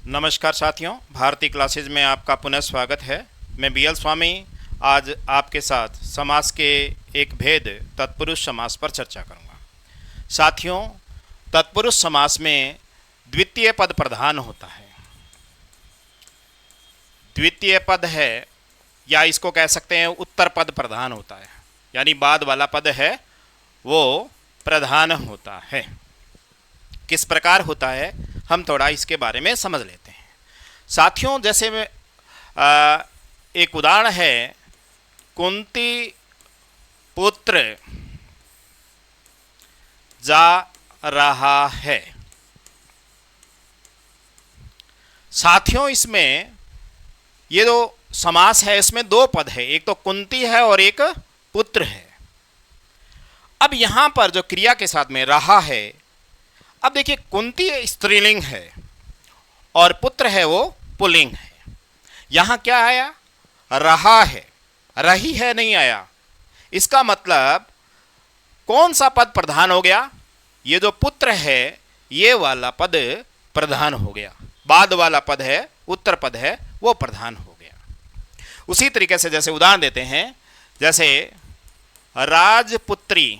नमस्कार साथियों, भारती क्लासेज में आपका पुनः स्वागत है। मैं बीएल स्वामी आज आपके साथ समास के एक भेद तत्पुरुष समास पर चर्चा करूंगा। साथियों, तत्पुरुष समास में द्वितीय पद प्रधान होता है। द्वितीय पद है या इसको कह सकते हैं उत्तर पद प्रधान होता है, यानी बाद वाला पद है वो प्रधान होता है। किस प्रकार होता है हम थोड़ा इसके बारे में समझ लेते हैं। साथियों, जैसे एक उदाहरण है, कुंती पुत्र जा रहा है। साथियों, इसमें ये जो समास है इसमें दो पद है, एक तो कुंती है और एक पुत्र है। अब यहां पर जो क्रिया के साथ में रहा है, अब देखिए कुंती स्त्रीलिंग है और पुत्र है वो पुल्लिंग है। यहां क्या आया? रहा है, रही है नहीं आया। इसका मतलब कौन सा पद प्रधान हो गया? ये जो पुत्र है ये वाला पद प्रधान हो गया, बाद वाला पद है उत्तर पद है वो प्रधान हो गया। उसी तरीके से जैसे उदाहरण देते हैं, जैसे राजपुत्री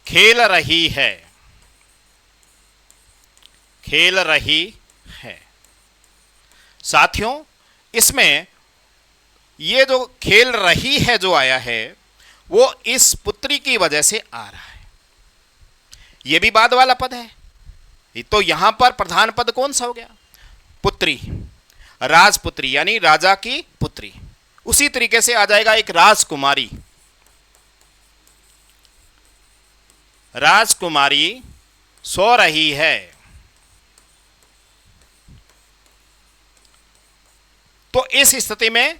खेल रही है, खेल रही है। साथियों, इसमें ये जो खेल रही है जो आया है वो इस पुत्री की वजह से आ रहा है। ये भी बाद वाला पद है, तो यहां पर प्रधान पद कौन सा हो गया? पुत्री, राजपुत्री यानी राजा की पुत्री। उसी तरीके से आ जाएगा एक राजकुमारी, राजकुमारी सो रही है। तो इस स्थिति में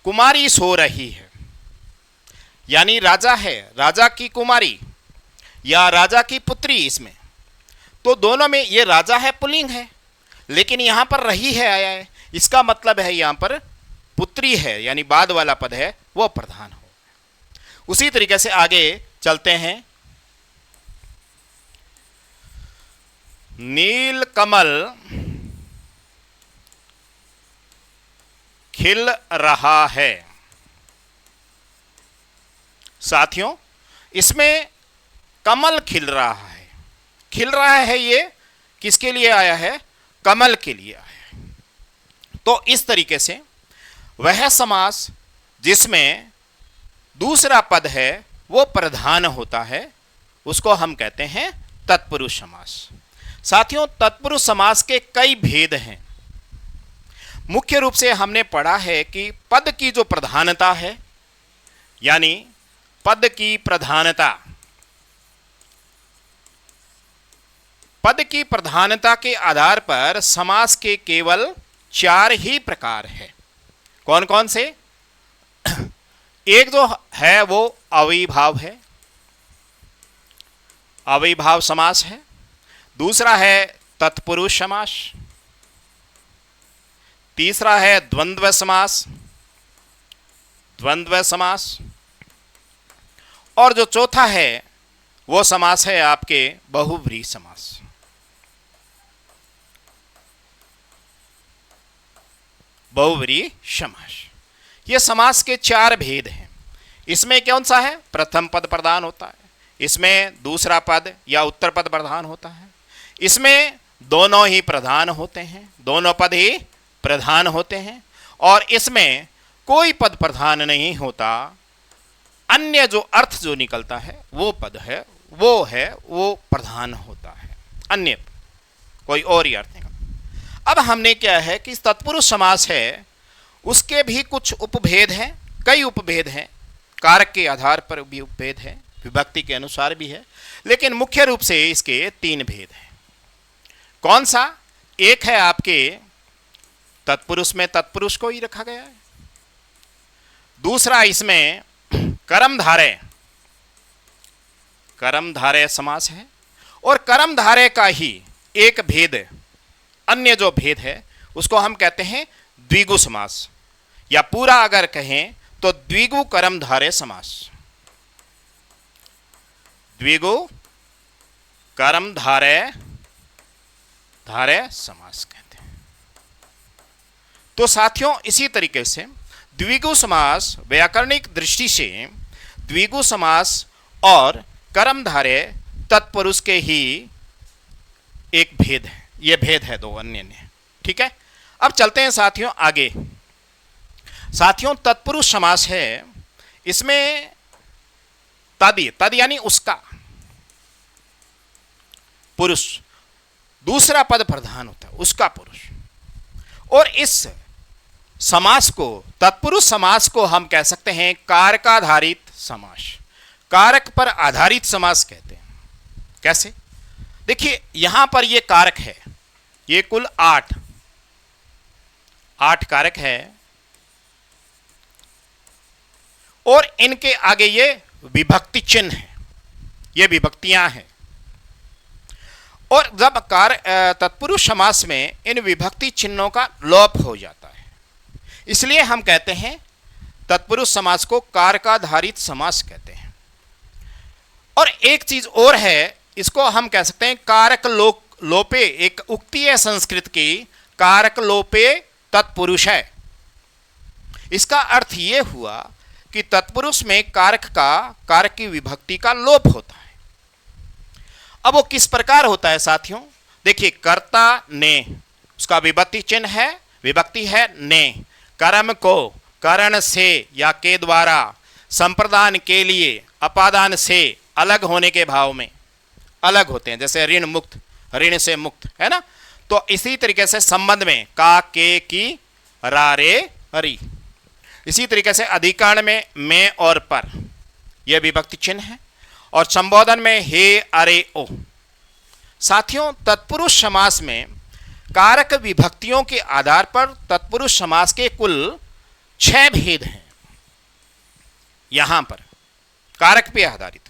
कुमारी सो रही है, यानी राजा है, राजा की कुमारी या राजा की पुत्री। इसमें तो दोनों में ये राजा है पुल्लिंग है, लेकिन यहां पर रही है आया है। इसका मतलब है यहां पर पुत्री है, यानी बाद वाला पद है वो प्रधान हो। उसी तरीके से आगे चलते हैं। नील कमल खिल रहा है। साथियों, इसमें कमल खिल रहा है, खिल रहा है, ये किसके लिए आया है? कमल के लिए आया है। तो इस तरीके से वह समास जिसमें दूसरा पद है वो प्रधान होता है उसको हम कहते हैं तत्पुरुष समास। साथियों, तत्पुरुष समास के कई भेद हैं। मुख्य रूप से हमने पढ़ा है कि पद की जो प्रधानता है, यानी पद की प्रधानता, पद की प्रधानता के आधार पर समास के केवल 4 ही प्रकार है। कौन कौन से? एक जो है वो अविभाव है, अविभाव समास है। दूसरा है तत्पुरुष समास, तीसरा है द्वंद्व समास, द्वंद्व समास, और जो चौथा है वो समास है आपके बहुव्रीहि समास। बहुव्रीहि समास, ये समास के 4 भेद हैं। इसमें कौन सा है? प्रथम पद प्रधान होता है, इसमें दूसरा पद या उत्तर पद प्रधान होता है, इसमें दोनों ही प्रधान होते हैं, दोनों पद ही प्रधान होते हैं, और इसमें कोई पद प्रधान नहीं होता। अन्य जो अर्थ जो निकलता है वो पद है वो प्रधान होता है, अन्य कोई और ही अर्थ निकलता। अब हमने क्या है कि तत्पुरुष समास है उसके भी कुछ उपभेद हैं, कई उपभेद हैं, कारक के आधार पर भी उपभेद है, विभक्ति के अनुसार भी है, लेकिन मुख्य रूप से इसके 3 भेद हैं। कौन सा? एक है आपके तत्पुरुष में तत्पुरुष को ही रखा गया है। दूसरा इसमें कर्मधारय, कर्मधारय समास है, और कर्मधारय का ही एक भेद, अन्य जो भेद है उसको हम कहते हैं द्विगु समास, या पूरा अगर कहें तो द्विगु कर्मधारय समास। द्विगु कर्मधारय धारय समास कहते हैं। तो साथियों इसी तरीके से द्विगु समास व्याकरणिक दृष्टि से द्विगु समास और कर्मधारय तत्पुरुष के ही एक भेद है, ये भेद है दो अन्य ने। ठीक है, अब चलते हैं साथियों आगे। साथियों तत्पुरुष समास है, इसमें तद यानी उसका, पुरुष दूसरा पद प्रधान होता है, उसका पुरुष। और इस समास को, तत्पुरुष समास को हम कह सकते हैं कारकाधारित समास, कारक पर आधारित समास कहते हैं। कैसे? देखिए यहां पर ये कारक है, ये कुल 8 कारक है और इनके आगे ये विभक्ति चिन्ह है, ये विभक्तियां हैं। और जब तत्पुरुष समास में इन विभक्ति चिन्हों का लोप हो जाता है, इसलिए हम कहते हैं तत्पुरुष समास को कारकाधारित समास कहते हैं। और एक चीज और है, इसको हम कह सकते हैं कारक लोपे, एक उक्ति है संस्कृत की, कारक लोपे तत्पुरुष है। इसका अर्थ यह हुआ कि तत्पुरुष में कारक की विभक्ति का लोप होता है। अब वो किस प्रकार होता है साथियों? देखिए कर्ता ने, उसका विभक्ति चिन्ह है, विभक्ति है ने, कर्म को करण से या के द्वारा, संप्रदान के लिए अपादान से अलग होने के भाव में अलग होते हैं, जैसे ऋण मुक्त, ऋण से मुक्त, है ना। तो इसी तरीके से संबंध में का, के, की, रा, रे, री। इसी तरीके से अधिकरण में मैं और पर, यह विभक्ति चिन्ह है। और संबोधन में हे, अरे, ओ। साथियों तत्पुरुष समास में कारक विभक्तियों के आधार पर तत्पुरुष समास के कुल 6 भेद हैं। यहां पर कारक पे आधारित,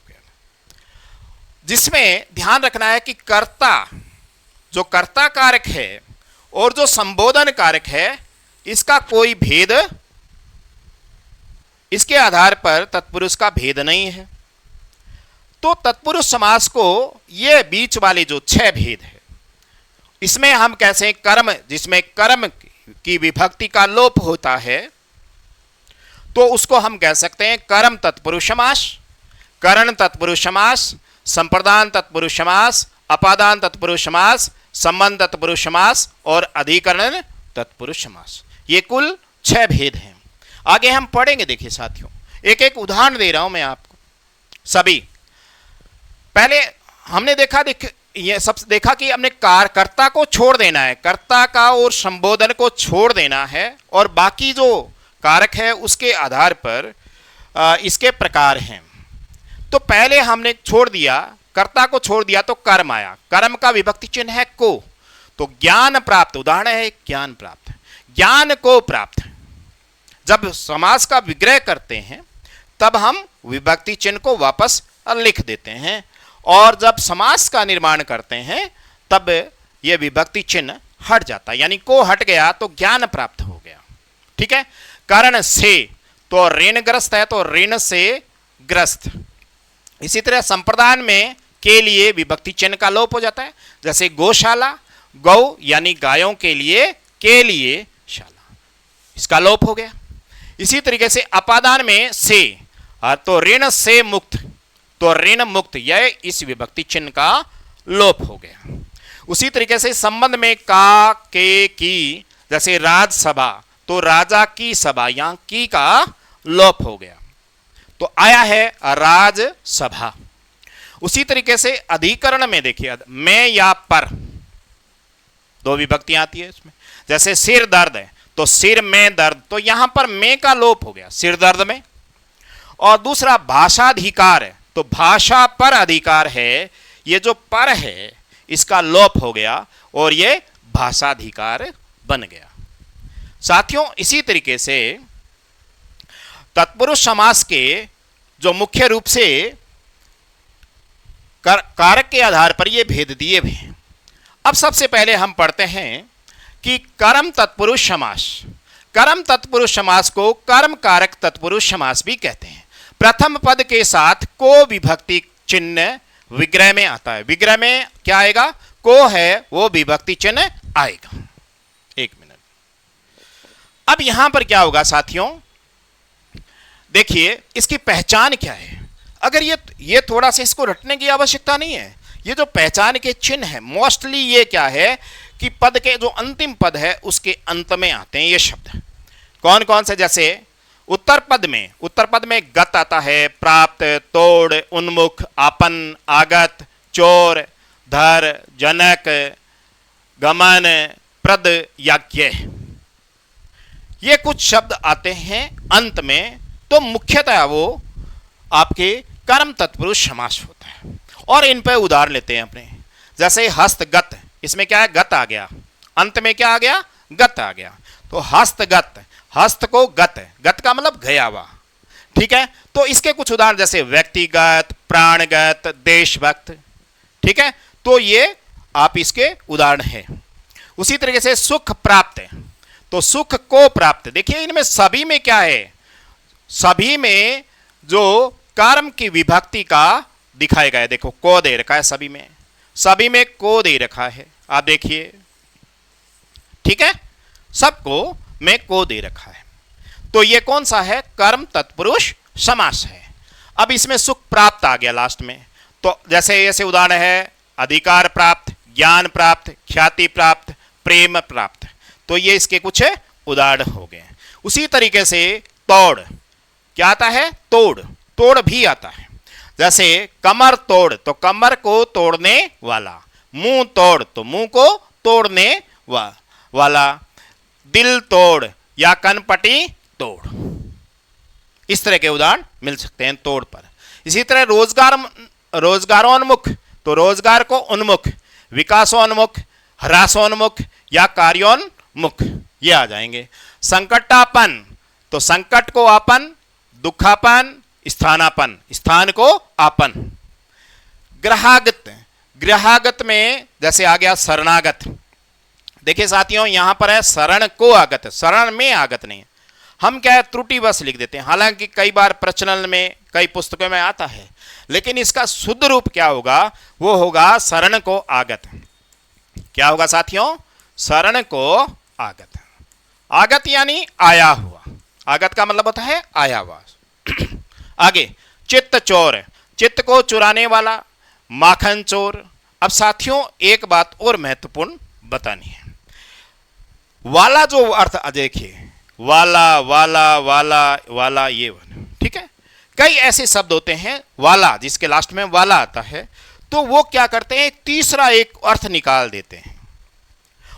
जिसमें ध्यान रखना है कि कर्ता, जो कर्ता कारक है और जो संबोधन कारक है, इसका कोई भेद, इसके आधार पर तत्पुरुष का भेद नहीं है। तो तत्पुरुष समास को ये बीच वाले जो 6 भेद है, इसमें हम कैसे हैं कर्म, जिसमें कर्म की विभक्ति का लोप होता है, तो उसको हम कह सकते हैं कर्म तत्पुरुष समास, करण तत्पुरुष समास, संप्रदान तत्पुरुष समास, अपादान तत्पुरुष समास, संबंध तत्पुरुष समास और अधिकरण तत्पुरुष समास। ये कुल 6 भेद हैं। आगे हम पढ़ेंगे। देखिए साथियों, एक एक उदाहरण दे रहा हूं मैं आपको सभी। पहले हमने देखा कि हमने कर्ता को छोड़ देना है, कर्ता का और संबोधन को छोड़ देना है, और बाकी जो कारक है उसके आधार पर इसके प्रकार हैं। तो पहले हमने छोड़ दिया, कर्ता को छोड़ दिया तो कर्म आया, कर्म का विभक्ति चिन्ह है को, तो ज्ञान प्राप्त, उदाहरण है ज्ञान प्राप्त, ज्ञान को प्राप्त। जब समास का विग्रह करते हैं तब हम विभक्ति चिन्ह को वापस लिख देते हैं, और जब समास का निर्माण करते हैं तब यह विभक्ति चिन्ह हट जाता है, यानी को हट गया तो ज्ञान प्राप्त हो गया। ठीक है। करण से, तो ऋणग्रस्त है तो ऋण से ग्रस्त। इसी तरह संप्रदान में के लिए विभक्ति चिन्ह का लोप हो जाता है, जैसे गौशाला, गौ यानी गायों के लिए शाला, इसका लोप हो गया। इसी तरीके से अपादान में से, तो ऋण से मुक्त, तो ऋण मुक्त, यह इस विभक्ति चिन्ह का लोप हो गया। उसी तरीके से संबंध में का, के, की, जैसे राजसभा, तो राजा की सभा, यहां की का लोप हो गया, तो आया है राजसभा। उसी तरीके से अधिकरण में देखिए में या पर, 2 विभक्तियां आती है इसमें, जैसे सिर दर्द है तो सिर में दर्द, तो यहां पर में का लोप हो गया सिर दर्द में। और दूसरा भाषाधिकार है, तो भाषा पर अधिकार है, ये जो पर है इसका लोप हो गया और ये भाषाधिकार बन गया। साथियों इसी तरीके से तत्पुरुष समास के जो मुख्य रूप से कारक के आधार पर ये भेद दिए हुए हैं। अब सबसे पहले हम पढ़ते हैं कि कर्म तत्पुरुष समास, कर्म तत्पुरुष समास को कर्म कारक तत्पुरुष समास भी कहते हैं। प्रथम पद के साथ को विभक्ति चिन्ह विग्रह में आता है। विग्रह में क्या आएगा? को है वो विभक्ति चिन्ह आएगा। एक मिनट। अब यहां पर क्या होगा साथियों, देखिए इसकी पहचान क्या है। अगर ये थोड़ा सा इसको रटने की आवश्यकता नहीं है। ये जो पहचान के चिन्ह है मोस्टली ये क्या है कि पद के जो अंतिम पद है उसके अंत में आते हैं ये शब्द। कौन कौन से, जैसे उत्तर पद में गत आता है, प्राप्त, तोड़, उन्मुख, आपन, आगत, चोर, धर, जनक, गमन, प्रद, याज्ञ, ये कुछ शब्द आते हैं अंत में। तो मुख्यतः वो आपके कर्म तत्पुरुष समास होता है। और इन पे उदाहरण लेते हैं अपने, जैसे हस्तगत, इसमें क्या है, गत आ गया, अंत में क्या आ गया, गत आ गया। तो हस्तगत, हस्त को गत, गत का मतलब गया हुआ, ठीक है। तो इसके कुछ उदाहरण जैसे व्यक्तिगत, प्राणगत, देशभक्त, ठीक है। तो ये आप इसके उदाहरण हैं। उसी तरीके से सुख प्राप्त, तो सुख को प्राप्त, देखिए इनमें सभी में क्या है, सभी में जो कर्म की विभक्ति का दिखाया गया है, देखो को दे रखा है, सभी में को दे रखा है, आप देखिए, ठीक है, सबको में को दे रखा है। तो ये कौन सा है, कर्म तत्पुरुष समास है। अब इसमें सुख प्राप्त आ गया लास्ट में। तो जैसे ऐसे उदाहरण है अधिकार प्राप्त, ज्ञान प्राप्त, ख्याति प्राप्त, प्रेम प्राप्त। तो ये इसके कुछ उदाहरण हो गए। उसी तरीके से तोड़, क्या आता है, तोड़, तोड़ भी आता है। जैसे कमर तोड़, तो कमर को तोड़ने वाला, मुंह तोड़, तो मुंह को तोड़ने वाला, दिल तोड़ या कनपटी तोड़, इस तरह के उदाहरण मिल सकते हैं तोड़ पर। इसी तरह रोजगारोन्मुख, तो रोजगार को उन्मुख, विकासोन्मुख, ह्रासोन्मुख या कार्योन्मुख, ये आ जाएंगे। संकटापन, तो संकट को आपन, दुखापन, स्थानापन, स्थान को आपन। ग्रहागत, ग्रहागत में जैसे आ गया शरणागत। देखिए साथियों यहां पर है शरण को आगत, शरण में आगत नहीं है। हम क्या है त्रुटि बस लिख देते हैं, हालांकि कई बार प्रचलन में कई पुस्तकों में आता है, लेकिन इसका शुद्ध रूप क्या होगा, वो होगा शरण को आगत। क्या होगा साथियों, शरण को आगत। आगत यानी आया हुआ, आगत का मतलब होता है आया हुआ। आगे चित्त चोर, चित्त को चुराने वाला, माखन चोर। अब साथियों एक बात और महत्वपूर्ण बतानी है, वाला जो अर्थ देखिए, वाला वाला वाला वाला, ये ठीक है। कई ऐसे शब्द होते हैं वाला, जिसके लास्ट में वाला आता है, तो वो क्या करते हैं तीसरा एक अर्थ निकाल देते हैं।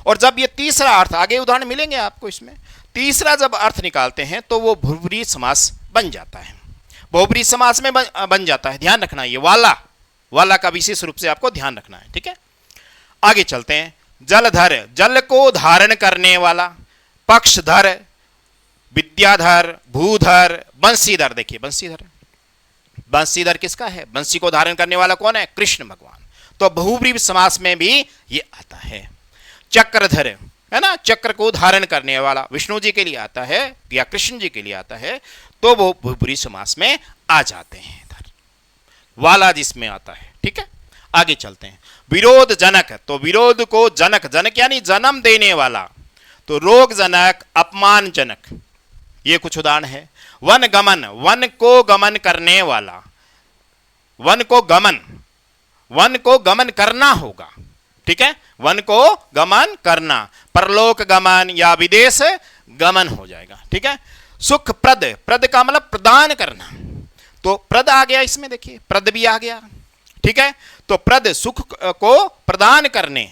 और जब ये तीसरा अर्थ, आगे उदाहरण मिलेंगे आपको इसमें, तीसरा जब अर्थ निकालते हैं तो वो बहुब्रीहि समास बन जाता है, बहुब्रीहि समास में बन जाता है। ध्यान रखना, ये वाला, वाला का विशेष रूप से आपको ध्यान रखना है, ठीक है। आगे चलते हैं। जलधर, जल को धारण करने वाला, पक्षधर, विद्याधर, भूधर, बंशीधर। देखिए बंशीधर, बंशीधर किसका है, बंशी को धारण करने वाला कौन है, कृष्ण भगवान। तो बहुब्रीहि समास में भी ये आता है। चक्रधर है ना, चक्र को धारण करने वाला विष्णु जी के लिए आता है या कृष्ण जी के लिए आता है, तो वो बहुब्रीहि समास में आ जाते हैं इधर, वाला जिसमें आता है, ठीक है। आगे चलते हैं। विरोध जनक, तो विरोध को जनक, जनक यानी जन्म देने वाला, तो रोग जनक, अपमान जनक, ये कुछ उदाहरण है। वन गमन, वन को गमन करने वाला, वन को गमन, वन को गमन करना होगा, ठीक है, वन को गमन करना, परलोक गमन या विदेश गमन हो जाएगा, ठीक है। सुख प्रद, प्रद का मतलब प्रदान करना, तो प्रद आ गया इसमें, देखिए प्रद भी आ गया, ठीक है। तो प्रद सुख को प्रदान करने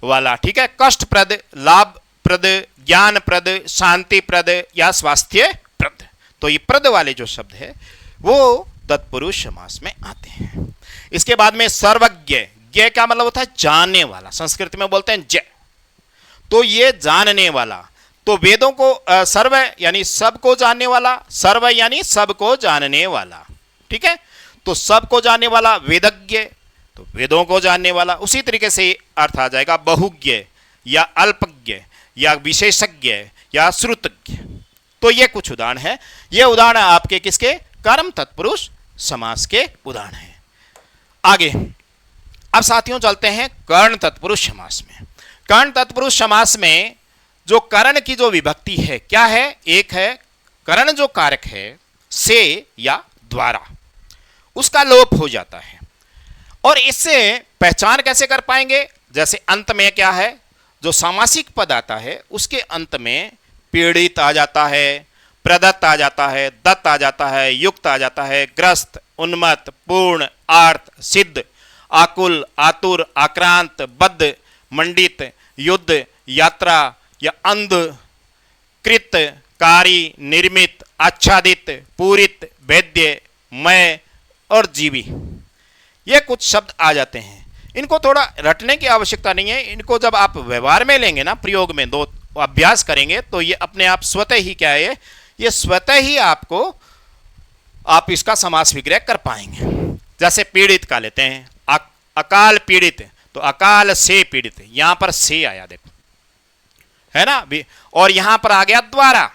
वाला, ठीक है। कष्ट प्रद, लाभ प्रद, ज्ञान प्रद, शांति प्रद या स्वास्थ्य प्रद। तो ये प्रद वाले जो शब्द है वो तत्पुरुष समास में आते हैं। इसके बाद में सर्वज्ञ, ज्ञ का मतलब होता है जानने वाला, संस्कृत में बोलते हैं जय, तो ये जानने वाला। तो वेदों को सर्व यानी सबको जानने वाला, सर्व यानी सबको जानने वाला, ठीक है। तो सबको जानने वाला वेदज्ञ, तो वेदों को जानने वाला। उसी तरीके से अर्थ आ जाएगा बहुज्ञ या अल्पज्ञ या विशेषज्ञ या श्रुतज्ञ। तो ये कुछ उदाहरण है, ये उदाहरण आपके किसके, कर्म तत्पुरुष समास के उदाहरण है। आगे अब साथियों चलते हैं कर्ण तत्पुरुष समास में। कर्ण तत्पुरुष समास में जो कर्ण की जो विभक्ति है क्या है, एक है कर्ण जो कारक है से या द्वारा, उसका लोप हो जाता है। और इससे पहचान कैसे कर पाएंगे, जैसे अंत में क्या है, जो सामासिक पद आता है उसके अंत में पीड़ित आ जाता है, प्रदत्त आ जाता है, दत्त आ जाता है, युक्त आ जाता है, ग्रस्त, उन्मत्त, पूर्ण, आर्त, सिद्ध, आकुल, आतुर, आक्रांत, बद्ध, मंडित, युद्ध, यात्रा या अंध, कृत, कारी, निर्मित, आच्छादित, पूरित, वेद्य, मय और जीवी, ये कुछ शब्द आ जाते हैं। इनको थोड़ा रटने की आवश्यकता नहीं है, इनको जब आप व्यवहार में लेंगे ना, प्रयोग में दो अभ्यास करेंगे तो ये अपने आप स्वतः ही क्या है, ये स्वतः ही आपको आप इसका समास विग्रह कर पाएंगे। जैसे पीड़ित का लेते हैं, अकाल पीड़ित, तो अकाल से पीड़ित, यहां पर से आया देखो, है ना, और यहां पर आ गया द्वारा,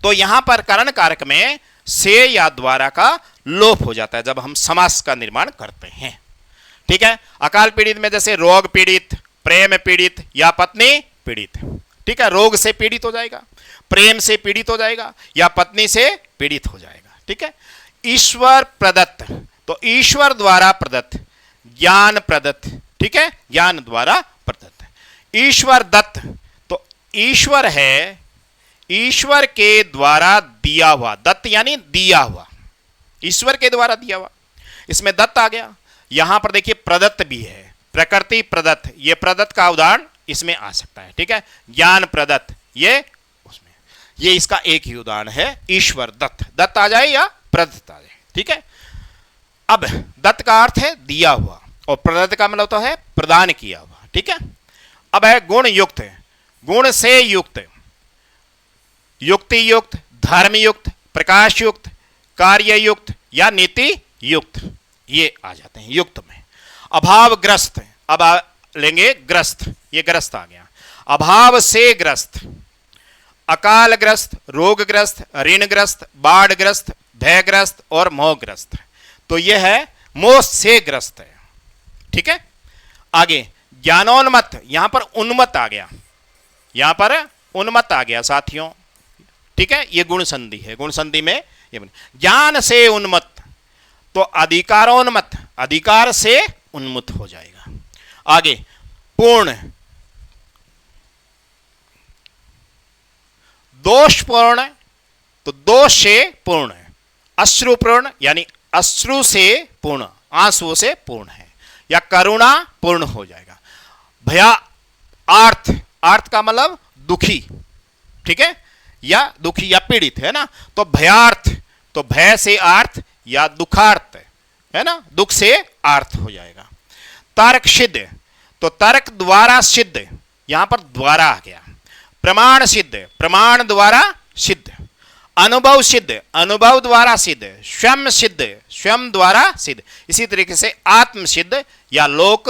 तो यहां पर कर्ण कारक में से या द्वारा का लोप हो जाता है जब हम समास का निर्माण करते हैं। ठीक है, अकाल पीड़ित में जैसे रोग पीड़ित, प्रेम पीड़ित या पत्नी पीड़ित। ठीक है, रोग से पीड़ित हो जाएगा, प्रेम से पीड़ित हो जाएगा या पत्नी से पीड़ित हो जाएगा। ठीक है, ईश्वर प्रदत्त, तो ईश्वर द्वारा प्रदत्त, ज्ञान प्रदत्त। ठीक है, ज्ञान द्वारा प्रदत्त। ईश्वर दत्त, तो ईश्वर है, ईश्वर के द्वारा दिया हुआ, दत्त यानी दिया हुआ, ईश्वर के द्वारा दिया हुआ, इसमें दत्त आ गया। यहां पर देखिए प्रदत्त भी है, प्रकृति प्रदत्त, ये प्रदत्त का उदाहरण इसमें आ सकता है। ठीक है, ज्ञान प्रदत्त, ये उसमें, ये इसका एक ही उदाहरण है, ईश्वर दत्त, दत्त आ जाए या प्रदत्त आ जाए। ठीक है, अब दत्त का अर्थ है दिया हुआ और प्रदत्त का मतलब तो है प्रदान किया हुआ। ठीक है, अब है गुण युक्त, गुण से युक्त, युक्ति युक्त, धर्म युक्त, प्रकाश युक्त, कार्य युक्त या नीति युक्त, ये आ जाते हैं युक्त में। अभावग्रस्त, अब लेंगे ग्रस्त, ये ग्रस्त आ गया, अभाव से ग्रस्त, अकालग्रस्त, रोगग्रस्त, ऋणग्रस्त, बाढ़ग्रस्त, भयग्रस्त और मोहग्रस्त, तो यह है मोह से ग्रस्त है। ठीक है, आगे ज्ञानोन्मत्त, यहां पर उन्मत्त आ गया, यहां पर उन्मत्त आ गया साथियों। ठीक है, ये गुण संधि है, गुण संधि में ये ज्ञान से उन्मत्त, तो अधिकारोन्मत्त, अधिकार से उन्मुक्त हो जाएगा। आगे पूर्ण, दोषपूर्ण, तो दोष से पूर्ण, अश्रुपूर्ण यानी अश्रु से पूर्ण, आंसुओं से पूर्ण है, या करुणा पूर्ण हो जाएगा। भया आर्थ, आर्थ का मतलब दुखी। ठीक है, या दुखी या पीड़ित, है ना, तो भयार्थ, तो भय से आर्थ या दुखार्थ, है ना, दुख से आर्थ हो जाएगा। तर्क सिद्ध, तो तर्क द्वारा सिद्ध, यहां पर द्वारा आ गया। प्रमाण सिद्ध, प्रमाण द्वारा सिद्ध। अनुभव सिद्ध, अनुभव द्वारा सिद्ध। स्वयं सिद्ध, स्वयं द्वारा सिद्ध। इसी तरीके से आत्म सिद्ध या लोक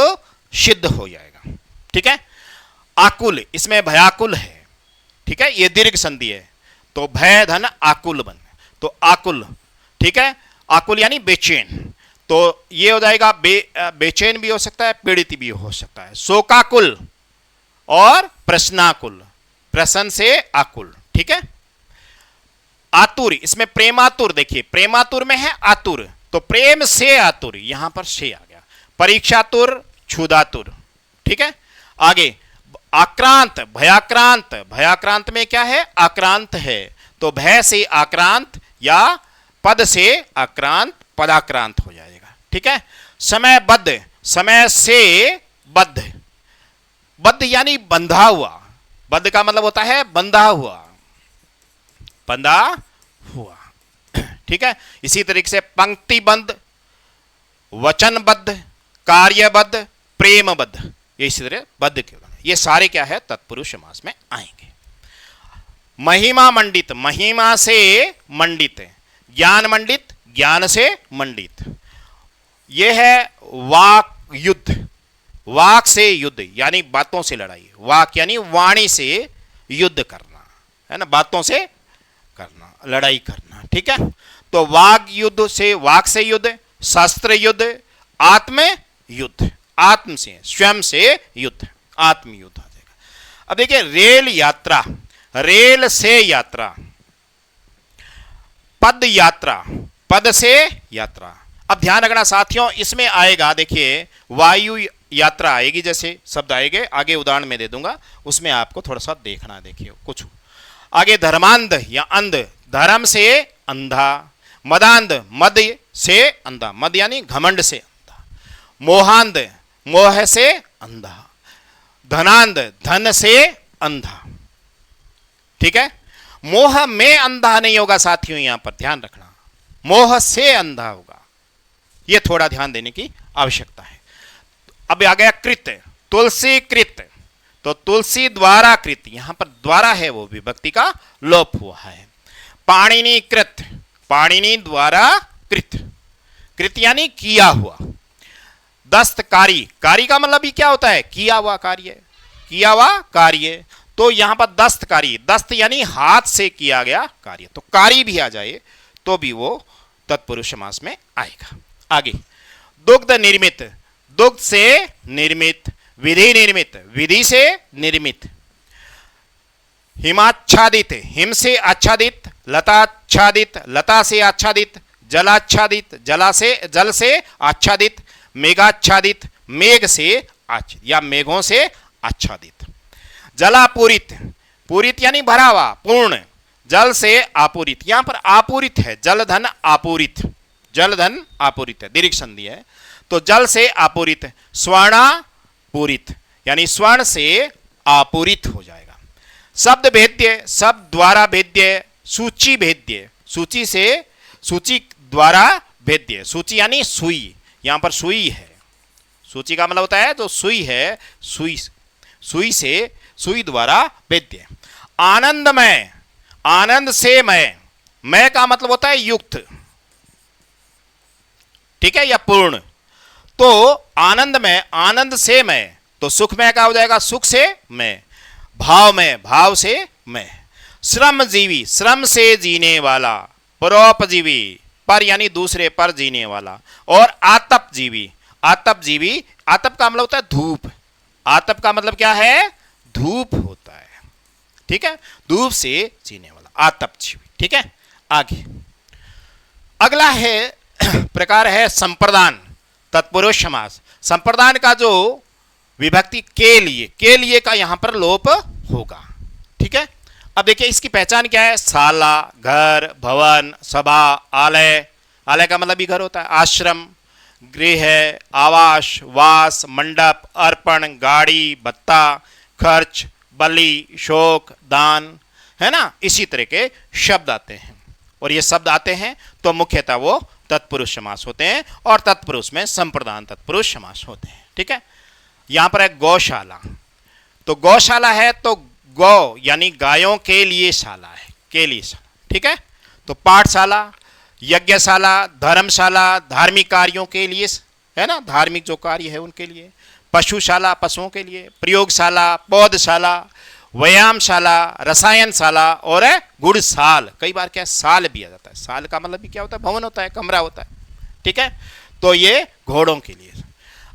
सिद्ध हो जाएगा। ठीक है, आकुल, इसमें भयाकुल है। ठीक है, ये दीर्घ संधि है, तो भय धन आकुल बन, तो आकुल। ठीक है, आकुल यानी बेचैन, तो ये हो जाएगा बेचैन भी हो सकता है, पीड़ित भी हो सकता है। शोकाकुल और प्रश्नाकुल, प्रश्न से आकुल। ठीक है, आतुर, इसमें प्रेमातुर, देखिए प्रेमातुर में है आतुर, तो प्रेम से आतुर, यहां पर से आ गया। परीक्षातुर, क्षुधातुर। ठीक है, आगे आक्रांत, भयाक्रांत, भयाक्रांत में क्या है, आक्रांत है, तो भय से आक्रांत या पद से आक्रांत, पदाक्रांत हो जाएगा। ठीक है, समयबद्ध, समय से बद्ध, बद्ध यानी बंधा हुआ, बद्ध का मतलब होता है बंधा हुआ, बंधा हुआ। ठीक है, इसी तरीके से पंक्तिबद्ध, वचनबद्ध, कार्यबद्ध, प्रेमबद्ध, ये इसी तरह बद्ध के, ये सारे क्या है तत्पुरुष समास में आएंगे। महिमा मंडित, महिमा से मंडित, ज्ञान मंडित, ज्ञान से मंडित, यह है वाक युद्ध, वाक से युद्ध यानी बातों से लड़ाई, वाक यानी वाणी से युद्ध करना, है ना, बातों से करना, लड़ाई करना। ठीक है, तो वाक युद्ध से, वाक से युद्ध, शस्त्र युद्ध, आत्म युद्ध, आत्म से, स्वयं से युद्ध, आत्मयुद्ध आ जाएगा। अब देखिए रेल यात्रा, रेल से यात्रा, पद यात्रा, पद से यात्रा। अब ध्यान रखना साथियों, इसमें आएगा देखिए वायु यात्रा आएगी, जैसे शब्द आएंगे आगे उदाहरण में दे दूंगा, उसमें आपको थोड़ा सा देखना। देखिए कुछ आगे धर्मांध या अंध, धर्म से अंधा, मदांध, मद से अंधा, मद यानी घमंड से अंधा, मोहांध, मोह से अंधा, धनांध, धन से अंधा। ठीक है, मोह में अंधा नहीं होगा साथियों, यहां पर ध्यान रखना, मोह से अंधा होगा, यह थोड़ा ध्यान देने की आवश्यकता है। अब आ गया कृत, तुलसी कृत, तो तुलसी द्वारा कृत, यहां पर द्वारा है वो विभक्ति का लोप हुआ है। पाणिनि कृत, पाणिनि द्वारा कृत, कृत यानी किया हुआ। दस्तकारी, कारी का मतलब ही क्या होता है, किया हुआ कार्य, किया हुआ कार्य। तो यहां पर दस्तकारी, दस्त यानी हाथ से किया गया कार्य, तो कारी भी आ जाए तो भी वो तत्पुरुष समास में आएगा। आगे दुग्ध निर्मित, दुग्ध से निर्मित, विधि निर्मित, विधि से निर्मित, हिमाच्छादित, हिम से आच्छादित, लताच्छादित, लता से आच्छादित, जलाच्छादित, जला से, जल से आच्छादित, मेघाच्छादित, मेघ से आच्छादित या मेघों से आच्छादित। जलापूरित, पूरित यानी भरा हुआ, पूर्ण, जल से आपूरित, यहां पर आपूरित है, जलधन आपूरित, जलधन आपूरित है, दीर्घ संधि है, तो जल से आपूरित। स्वर्णापूरित यानी स्वर्ण से आपूरित हो जाएगा। शब्द भेद्य, शब्द द्वारा भेद्य, सूची भेद्य, सूची से, सूची द्वारा भेद्य, सूची यानी सुई, यहां पर सुई है, सूची का मतलब होता है जो सुई है, सुई, सुई से, सुई द्वारा भेद्य। आनंदमय, आनंद से मय, मय का मतलब होता है युक्त, ठीक है, या पूर्ण। तो आनंद में, आनंद से मैं, तो सुखमय का हो जाएगा सुख से मैं, भाव में, भाव से मैं। श्रमजीवी, श्रम से जीने वाला, परोपजीवी, पर यानी दूसरे पर जीने वाला, और आतपजीवी, आतपजीवी, आतप का मतलब होता है धूप, आतप का मतलब क्या है, धूप होता है, ठीक है, धूप से जीने वाला, आतपजीवी। ठीक है, आगे अगला है प्रकार है संप्रदान, तत्पुरुष समास। संप्रदान का जो विभक्ति के लिए का यहां पर लोप होगा। ठीक है, अब देखिए इसकी पहचान क्या है, शाला, घर, भवन, सभा, आलय, आलय का मतलब भी घर होता है, आश्रम, गृह, आवास, वास, मंडप, अर्पण, गाड़ी, भत्ता, खर्च, बलि, शोक, दान, है ना, इसी तरह के शब्द आते हैं। और ये शब्द आते हैं तो मुख्यतः वो तत्पुरुष समास होते हैं, और तत्पुरुष में संप्रदान तत्पुरुष समास होते हैं। ठीक है, यहां पर है गौशाला, तो गौशाला है तो गौ यानी गायों के लिए शाला है, के लिए शाला। ठीक है, तो पाठशाला, यज्ञशाला, धर्मशाला, धार्मिक कार्यों के लिए, है ना, धार्मिक जो कार्य है उनके लिए। पशुशाला, पशुओं के लिए। प्रयोगशाला, पौधशाला, व्यायामशाला, रसायनशाला, और गुड़साल, कई बार क्या साल भी आ जाता है, साल का मतलब भी क्या होता है, भवन होता है, कमरा होता है। ठीक है, तो ये घोड़ों के लिए।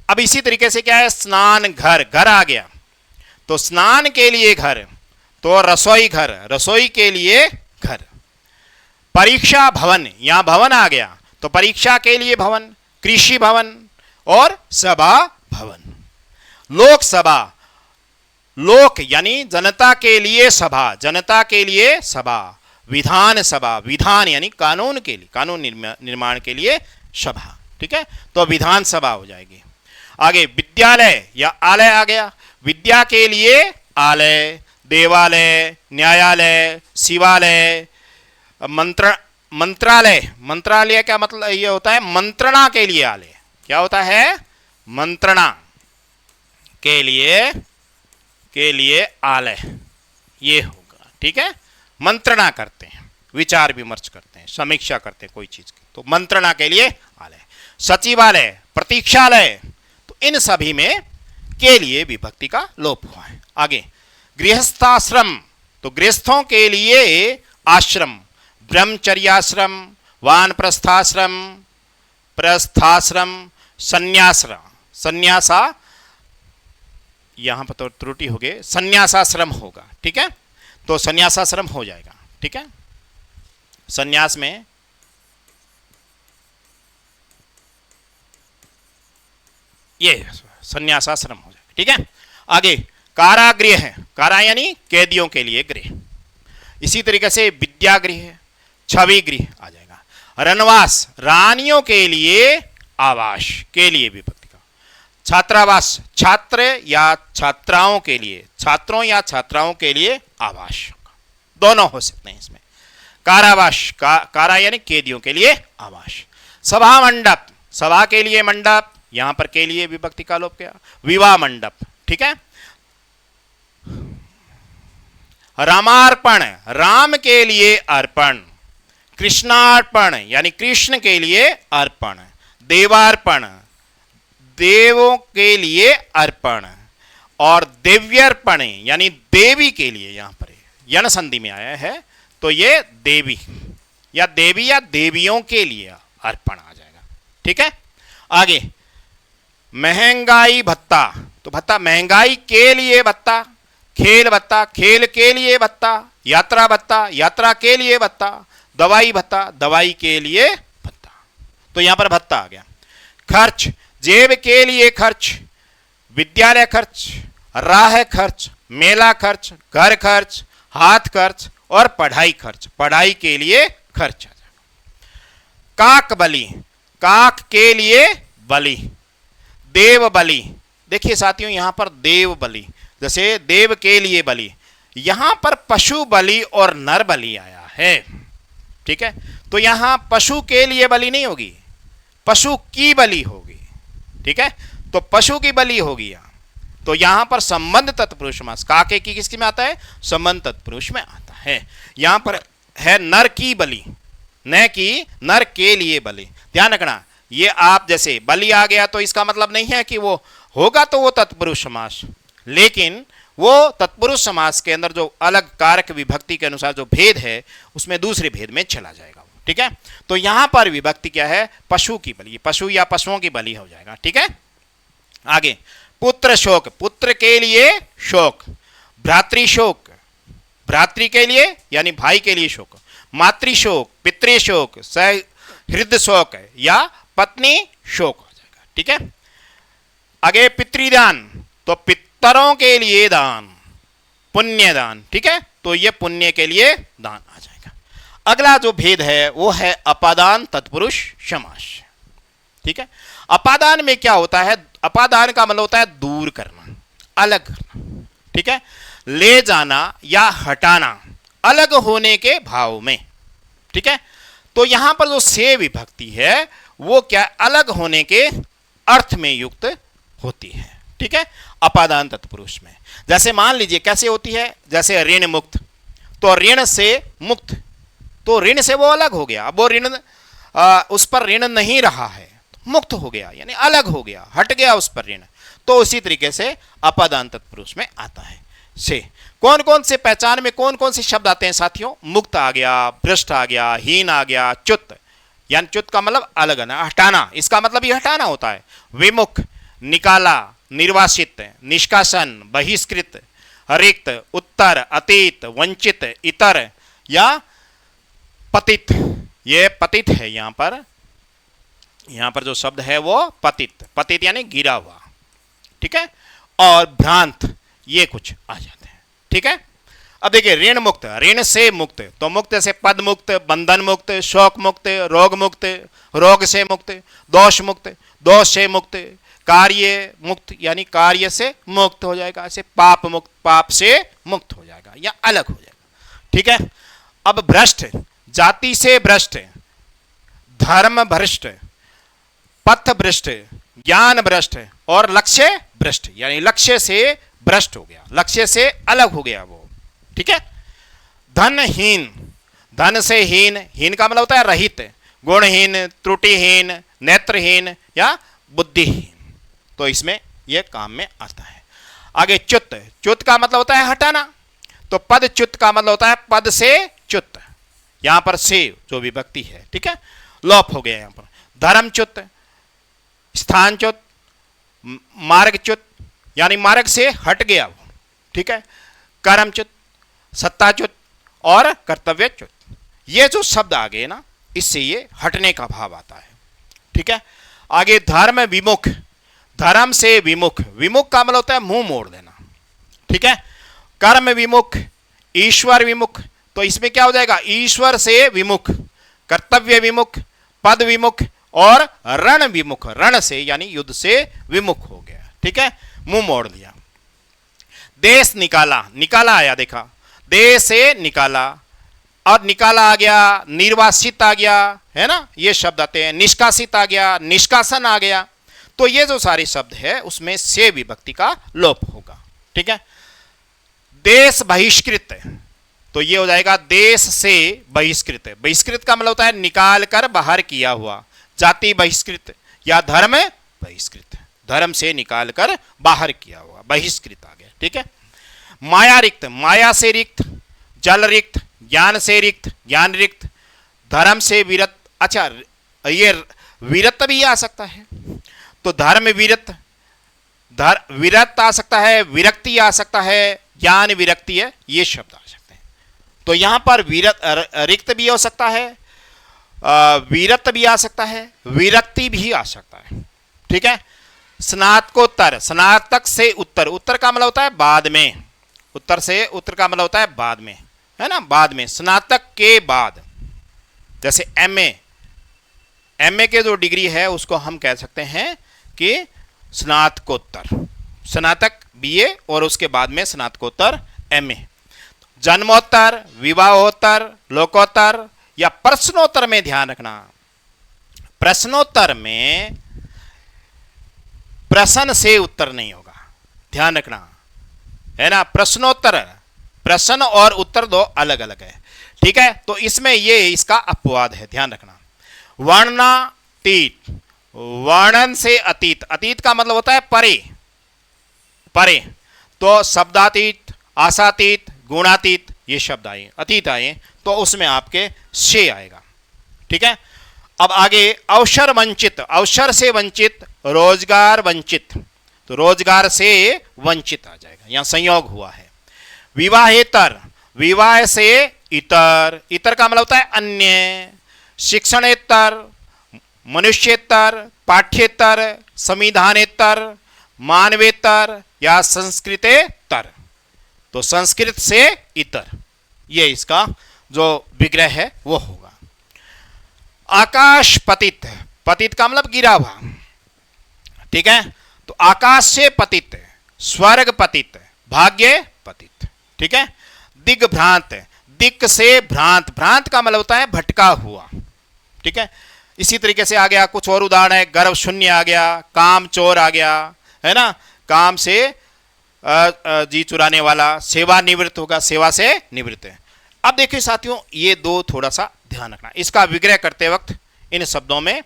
अब इसी तरीके से क्या है, स्नान घर, घर आ गया तो स्नान के लिए घर, तो रसोई घर, रसोई के लिए घर। परीक्षा भवन, यहां भवन आ गया तो परीक्षा के लिए भवन, कृषि भवन, और सभा भवन। लोकसभा, लोक यानी जनता के लिए सभा, जनता के लिए सभा। विधान सभा, विधान यानी कानून के लिए, कानून निर्माण के लिए सभा। ठीक है, तो विधान सभा हो जाएगी। आगे विद्यालय या आलय आ गया, विद्या के लिए आलय, देवालय, न्यायालय, शिवालय, मंत्रालय, मंत्रालय का मतलब ये होता है मंत्रणा के लिए आलय, क्या होता है, मंत्रणा के लिए आलय, ये होगा। ठीक है, मंत्रणा करते हैं, विचार विमर्श करते हैं, समीक्षा करते हैं कोई चीज की, तो मंत्रणा के लिए आलय। सचिवालय, प्रतीक्षालय, तो इन सभी में के लिए विभक्ति का लोप हुआ है। आगे गृहस्थाश्रम, तो गृहस्थों के लिए आश्रम, ब्रह्मचर्याश्रम, वानप्रस्थाश्रम, प्रस्थाश्रम, संन्याश्रम, संन्यासा, यहां पर तो त्रुटि हो गई, संन्यासाश्रम होगा। ठीक है, तो संन्यासाश्रम हो जाएगा। ठीक है, संन्यास में ये संन्यासाश्रम हो जाएगा। ठीक है, आगे कारागृह है, कारा यानी कैदियों के लिए गृह। इसी तरीके से विद्यागृह, छवि गृह आ जाएगा। रनवास, रानियों के लिए आवास के लिए विभक्ति का। छात्रावास, छात्र या छात्राओं के लिए, छात्रों या छात्राओं के लिए आवास, दोनों हो सकते हैं इसमें। कारावास, कारा यानी कैदियों के लिए आवास। सभा मंडप, सभा के लिए मंडप, यहां पर के लिए विभक्ति का लोप किया। विवाह मंडप। ठीक है, रामार्पण, राम के लिए अर्पण। कृष्णार्पण यानी कृष्ण के लिए अर्पण। देवार्पण, देवों के लिए अर्पण। और देव्यर्पण यानी देवी के लिए, यहां पर यण संधि में आया है तो ये देवी या देवियों के लिए अर्पण आ जाएगा। ठीक है, आगे महंगाई भत्ता, तो भत्ता महंगाई के लिए भत्ता, खेल भत्ता, खेल के लिए भत्ता, यात्रा भत्ता, यात्रा के लिए भत्ता, दवाई भत्ता, दवाई के लिए भत्ता। तो यहां पर भत्ता आ गया। खर्च, जेब के लिए खर्च, विद्यालय खर्च, राह खर्च, मेला खर्च, घर खर्च, हाथ खर्च और पढ़ाई खर्च, पढ़ाई के लिए खर्च आ जाएगा। काक बलि, काक के लिए बलि। देव बलि, देखिए साथियों यहां पर देव बलि, जैसे देव के लिए बलि, यहां पर पशु बलि और नर बलि आया है। ठीक है, तो यहां पशु के लिए बलि नहीं होगी, पशु की बलि होगी। ठीक है, तो पशु की बलि होगी यहां। तो यहां पर संबंध तत्पुरुष समास, काके की किसकी में आता है, संबंध तत्पुरुष में आता है। यहां पर है नर की बलि, न कि नर के लिए बलि। ध्यान रखना, ये आप जैसे बलि आ गया तो इसका मतलब नहीं है कि वो होगा तो वो तत्पुरुष समास, लेकिन वो तत्पुरुष समास के अंदर जो अलग कारक विभक्ति के अनुसार जो भेद है उसमें दूसरे भेद में चला जाएगा। ठीक है, तो यहां पर विभक्ति क्या है, पशु की बलि, पशु या पशुओं की बलि हो जाएगा। ठीक है, आगे पुत्र शोक, पुत्र के लिए शोक। भ्रातृ शोक, भ्रातृ के लिए यानी भाई के लिए शोक। मातृ शोक, पितृ शोक, सहृद शोक या पत्नी शोक हो जाएगा। ठीक है, आगे पितृदान, तो पितरों के लिए दान, पुण्य दान। ठीक है, तो ये पुण्य के लिए दान आ जाएगा। अगला जो भेद है वो है अपादान तत्पुरुष समास। ठीक है, अपादान में क्या होता है, अपादान का मतलब होता है दूर करना, अलग करना। ठीक है, ले जाना या हटाना, अलग होने के भाव में। ठीक है, तो यहां पर जो से विभक्ति है वो क्या, अलग होने के अर्थ में युक्त होती है। ठीक है, अपादान तत्पुरुष में। जैसे मान लीजिए कैसे होती है, जैसे ऋण मुक्त, तो ऋण से मुक्त, तो ऋण से वो अलग हो गया, अब वो ऋण उस पर ऋण नहीं रहा है, मुक्त हो गया यानी अलग हो गया, हट गया उस पर ऋण। तो उसी तरीके से अपादान तत्पुरुष में आता है से। कौन कौन से पहचान में कौन कौन से शब्द आते हैं साथियों, मुक्त आ गया, भ्रष्ट आ गया, हीन आ गया, च्युत, यानी च्युत का मतलब अलग है, हटाना, इसका मतलब ये हटाना होता है। विमुख, निकाला, निर्वासित, निष्कासन, बहिष्कृत, रिक्त, उत्तर, अतीत, वंचित, इतर या पतित। ये पतित है, यहां पर जो शब्द है वो पतित, पतित यानी गिरा हुआ। ठीक है, और भ्रांत, ये कुछ आ जाते हैं। ठीक है, अब देखिए ऋण मुक्त, ऋण से मुक्त, तो मुक्त से पद मुक्त, बंधन मुक्त, शोक मुक्त, रोग मुक्त, रोग से मुक्त, दोष मुक्त, दोष से मुक्त, कार्य मुक्त यानी कार्य से मुक्त हो जाएगा, ऐसे पाप मुक्त, पाप से मुक्त हो जाएगा या अलग हो जाएगा। ठीक है, अब भ्रष्ट, जाति से भ्रष्ट, धर्म भ्रष्ट, पथ भ्रष्ट, ज्ञान भ्रष्ट और लक्ष्य भ्रष्ट, यानी लक्ष्य से भ्रष्ट हो गया, लक्ष्य से अलग हो गया वो। ठीक है, धनहीन, धन से हीन, हीन का मतलब होता है रहित, गुणहीन, त्रुटिहीन, नेत्रहीन या बुद्धिहीन, तो इसमें यह काम में आता है। आगे च्युत, च्युत का मतलब होता है हटाना, तो पद च्युत का मतलब होता है पद से च्युत, यहां पर से जो विभक्ति है। ठीक है, लोप हो गया यहां पर। धर्मच्युत, स्थानच्युत, मार्गच्युत यानी मार्ग से हट गया वो, ठीक है। कर्मच्युत, सत्ताच्युत और कर्तव्यच्युत, ये जो शब्द आ गए ना, इससे ये हटने का भाव आता है, ठीक है। आगे धर्म विमुख, धर्म से विमुख, विमुख का मतलब होता है मुंह मोड़ देना, ठीक है। कर्म विमुख, ईश्वर विमुख, तो इसमें क्या हो जाएगा, ईश्वर से विमुख, कर्तव्य विमुख, पद विमुख और रण विमुख, रण से यानी युद्ध से विमुख हो गया, ठीक है, मुंह मोड़ लिया। देश निकाला, निकाला आया, देखा, देश से निकाला, और निकाला आ गया, निर्वासित आ गया, है ना, ये शब्द आते हैं। निष्कासित आ गया, निष्कासन आ गया, तो ये जो सारे शब्द है उसमें से विभक्ति का लोप होगा, ठीक है। देश बहिष्कृत, तो ये हो जाएगा देश से बहिष्कृत। बहिष्कृत का मतलब होता है निकाल कर बाहर किया हुआ, जाति बहिष्कृत या धर्म बहिष्कृत, धर्म से निकाल कर बाहर किया हुआ, बहिष्कृत आ गया, ठीक है। माया रिक्त, माया से रिक्त, जल रिक्त, ज्ञान से रिक्त, ज्ञान रिक्त, धर्म से विरत, अच्छा ये विरत भी आ सकता है, तो धर्म विरत, विरत आ सकता है, विरक्ति आ सकता है, ज्ञान विरक्ति है, ये शब्द आ सकते हैं। तो यहां पर रिक्त भी हो सकता है, विरत भी आ सकता है, विरक्ति भी आ सकता है, ठीक है। स्नातकोत्तर, स्नातक से उत्तर, उत्तर का मतलब होता है बाद में, उत्तर से उत्तर का मतलब होता है बाद में, है ना, बाद में, स्नातक के बाद, जैसे एमए, एमए के जो डिग्री है उसको हम कह सकते हैं कि स्नातकोत्तर, स्नातक बीए और उसके बाद में स्नातकोत्तर एमए। जन्मोत्तर, विवाहोत्तर, लोकोत्तर या प्रश्नोत्तर में ध्यान रखना, प्रश्नोत्तर में प्रश्न से उत्तर नहीं होगा, ध्यान रखना, है ना। प्रश्नोत्तर, प्रश्न और उत्तर दो अलग अलग है, ठीक है। तो इसमें ये इसका अपवाद है, ध्यान रखना। वर्णातीत, वर्णन से अतीत, अतीत का मतलब होता है परे, परे, तो शब्दातीत, आशातीत, गुणातीत ये शब्द आए, अतीत आए तो उसमें आपके से आएगा, ठीक है। अब आगे अवसर वंचित, अवसर से वंचित, रोजगार वंचित, तो रोजगार से वंचित आ जाएगा, यहां संयोग हुआ है। विवाहेतर, विवाह से इतर, इतर का मतलब होता है अन्य। शिक्षणेतर, मनुष्येतर, पाठ्येतर, संविधानेतर, मानवेतर या संस्कृतेतर, तो संस्कृत से इतर, ये इसका जो विग्रह है वो होगा। आकाश पतित, पतित का मतलब गिरा हुआ, ठीक है, तो आकाश से पतित, स्वर्ग पतित, भाग्य पतित, ठीक है। दिग्भ्रांत, दिक से भ्रांत, भ्रांत का मतलब होता है भटका हुआ, ठीक है। इसी तरीके से आ गया कुछ और उदाहरण है, गर्भ शून्य आ गया, काम चोर आ गया, है ना, काम से जी चुराने वाला, सेवा निवृत्त होगा, सेवा से निवृत्त है। अब देखिए साथियों, ये दो थोड़ा सा ध्यान रखना, इसका विग्रह करते वक्त इन शब्दों में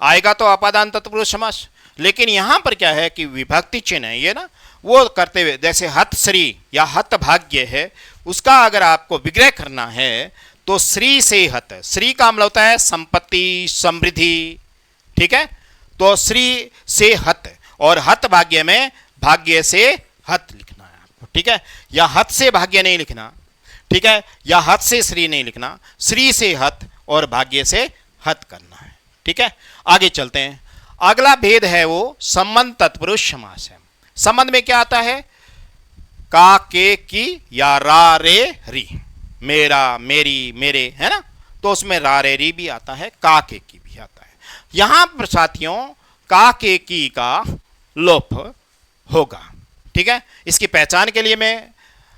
आएगा तो अपादान तत्पुरुष समास, लेकिन यहां पर क्या है कि विभक्ति चिन्ह है ये ना, वो करते हुए जैसे हत श्री या हत भाग्य है, उसका अगर आपको विग्रह करना है तो श्री से हत, श्री का मतलब होता है संपत्ति, समृद्धि, ठीक है, तो श्री से हत, और हत भाग्य में भाग्य से हत लिखना है आपको, ठीक है, या हत से भाग्य नहीं लिखना, ठीक है, या हत से श्री नहीं लिखना, श्री से हत और भाग्य से हत करना है, ठीक है। आगे चलते हैं, अगला भेद है वो संबंध तत्पुरुष समास है। संबंध में क्या आता है, का, के, की या रा, रे, री, मेरा, मेरी, मेरे, है ना, तो उसमें रा, रे, री भी आता है, का, के, की भी आता है। यहां पर साथियों का, के, की का लोप होगा, ठीक है। इसकी पहचान के लिए मैं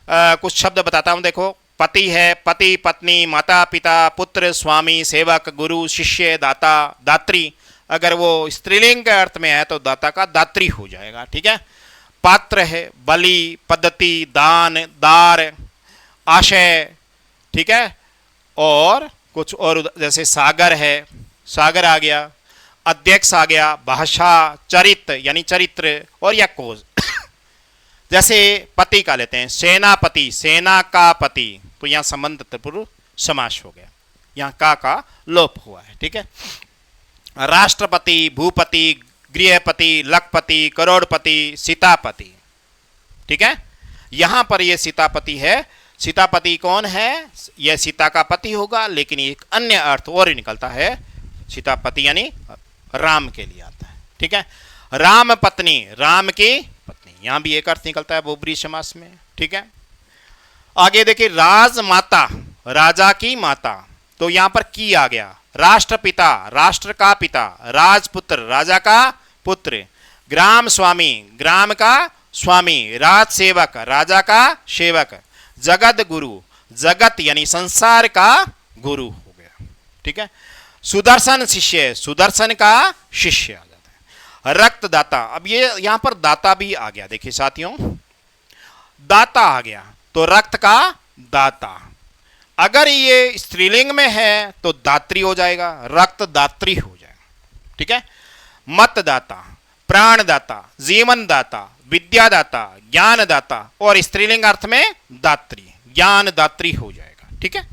कुछ शब्द बताता हूं, देखो, पति है, पति, पत्नी, माता, पिता, पुत्र, स्वामी, सेवक, गुरु, शिष्य, दाता, दात्री, अगर वो स्त्रीलिंग के अर्थ में है तो दाता का दात्री हो जाएगा, ठीक है। पात्र है, बलि, पद्धति, दान, दार, आशय, ठीक है, और कुछ और जैसे सागर है, सागर आ गया, अध्यक्ष आ गया, भाषा, चरित्र यानी चरित्र, और या कोज जैसे पति का लेते हैं, सेनापति, सेना का पति, तो यहां संबंध तत्पुरुष समास हो गया, यहां का लोप हुआ है, ठीक है। राष्ट्रपति, भूपति, गृहपति, लखपति, करोड़पति, सीतापति। ठीक है, यहां पर यह सीतापति है। सीतापति कौन है? यह सीता का पति होगा, लेकिन एक अन्य अर्थ और निकलता है। सीतापति यानी राम के लिए आता है। ठीक है, राम पत्नी, राम की पत्नी, यहां भी एक अर्थ निकलता है बहुब्रीहि समास में। ठीक है, आगे देखिए, राजमाता, राजा की माता, तो यहां पर की आ गया। राष्ट्रपिता, राष्ट्र का पिता। राजपुत्र, राजा का पुत्र। ग्राम स्वामी, ग्राम का स्वामी। राज सेवक, राजा का सेवक। जगत गुरु, जगत यानी संसार का गुरु हो गया। ठीक है, सुदर्शन शिष्य, सुदर्शन का शिष्य आ जाता है। रक्तदाता, अब ये यहां पर दाता भी आ गया। देखिए साथियों, दाता आ गया तो रक्त का दाता। अगर ये स्त्रीलिंग में है तो दात्री हो जाएगा, रक्त दात्री हो जाएगा। ठीक है, मतदाता, प्राणदाता, जीवनदाता, विद्यादाता, ज्ञानदाता, और स्त्रीलिंग अर्थ में दात्री, ज्ञानदात्री हो जाएगा। ठीक है,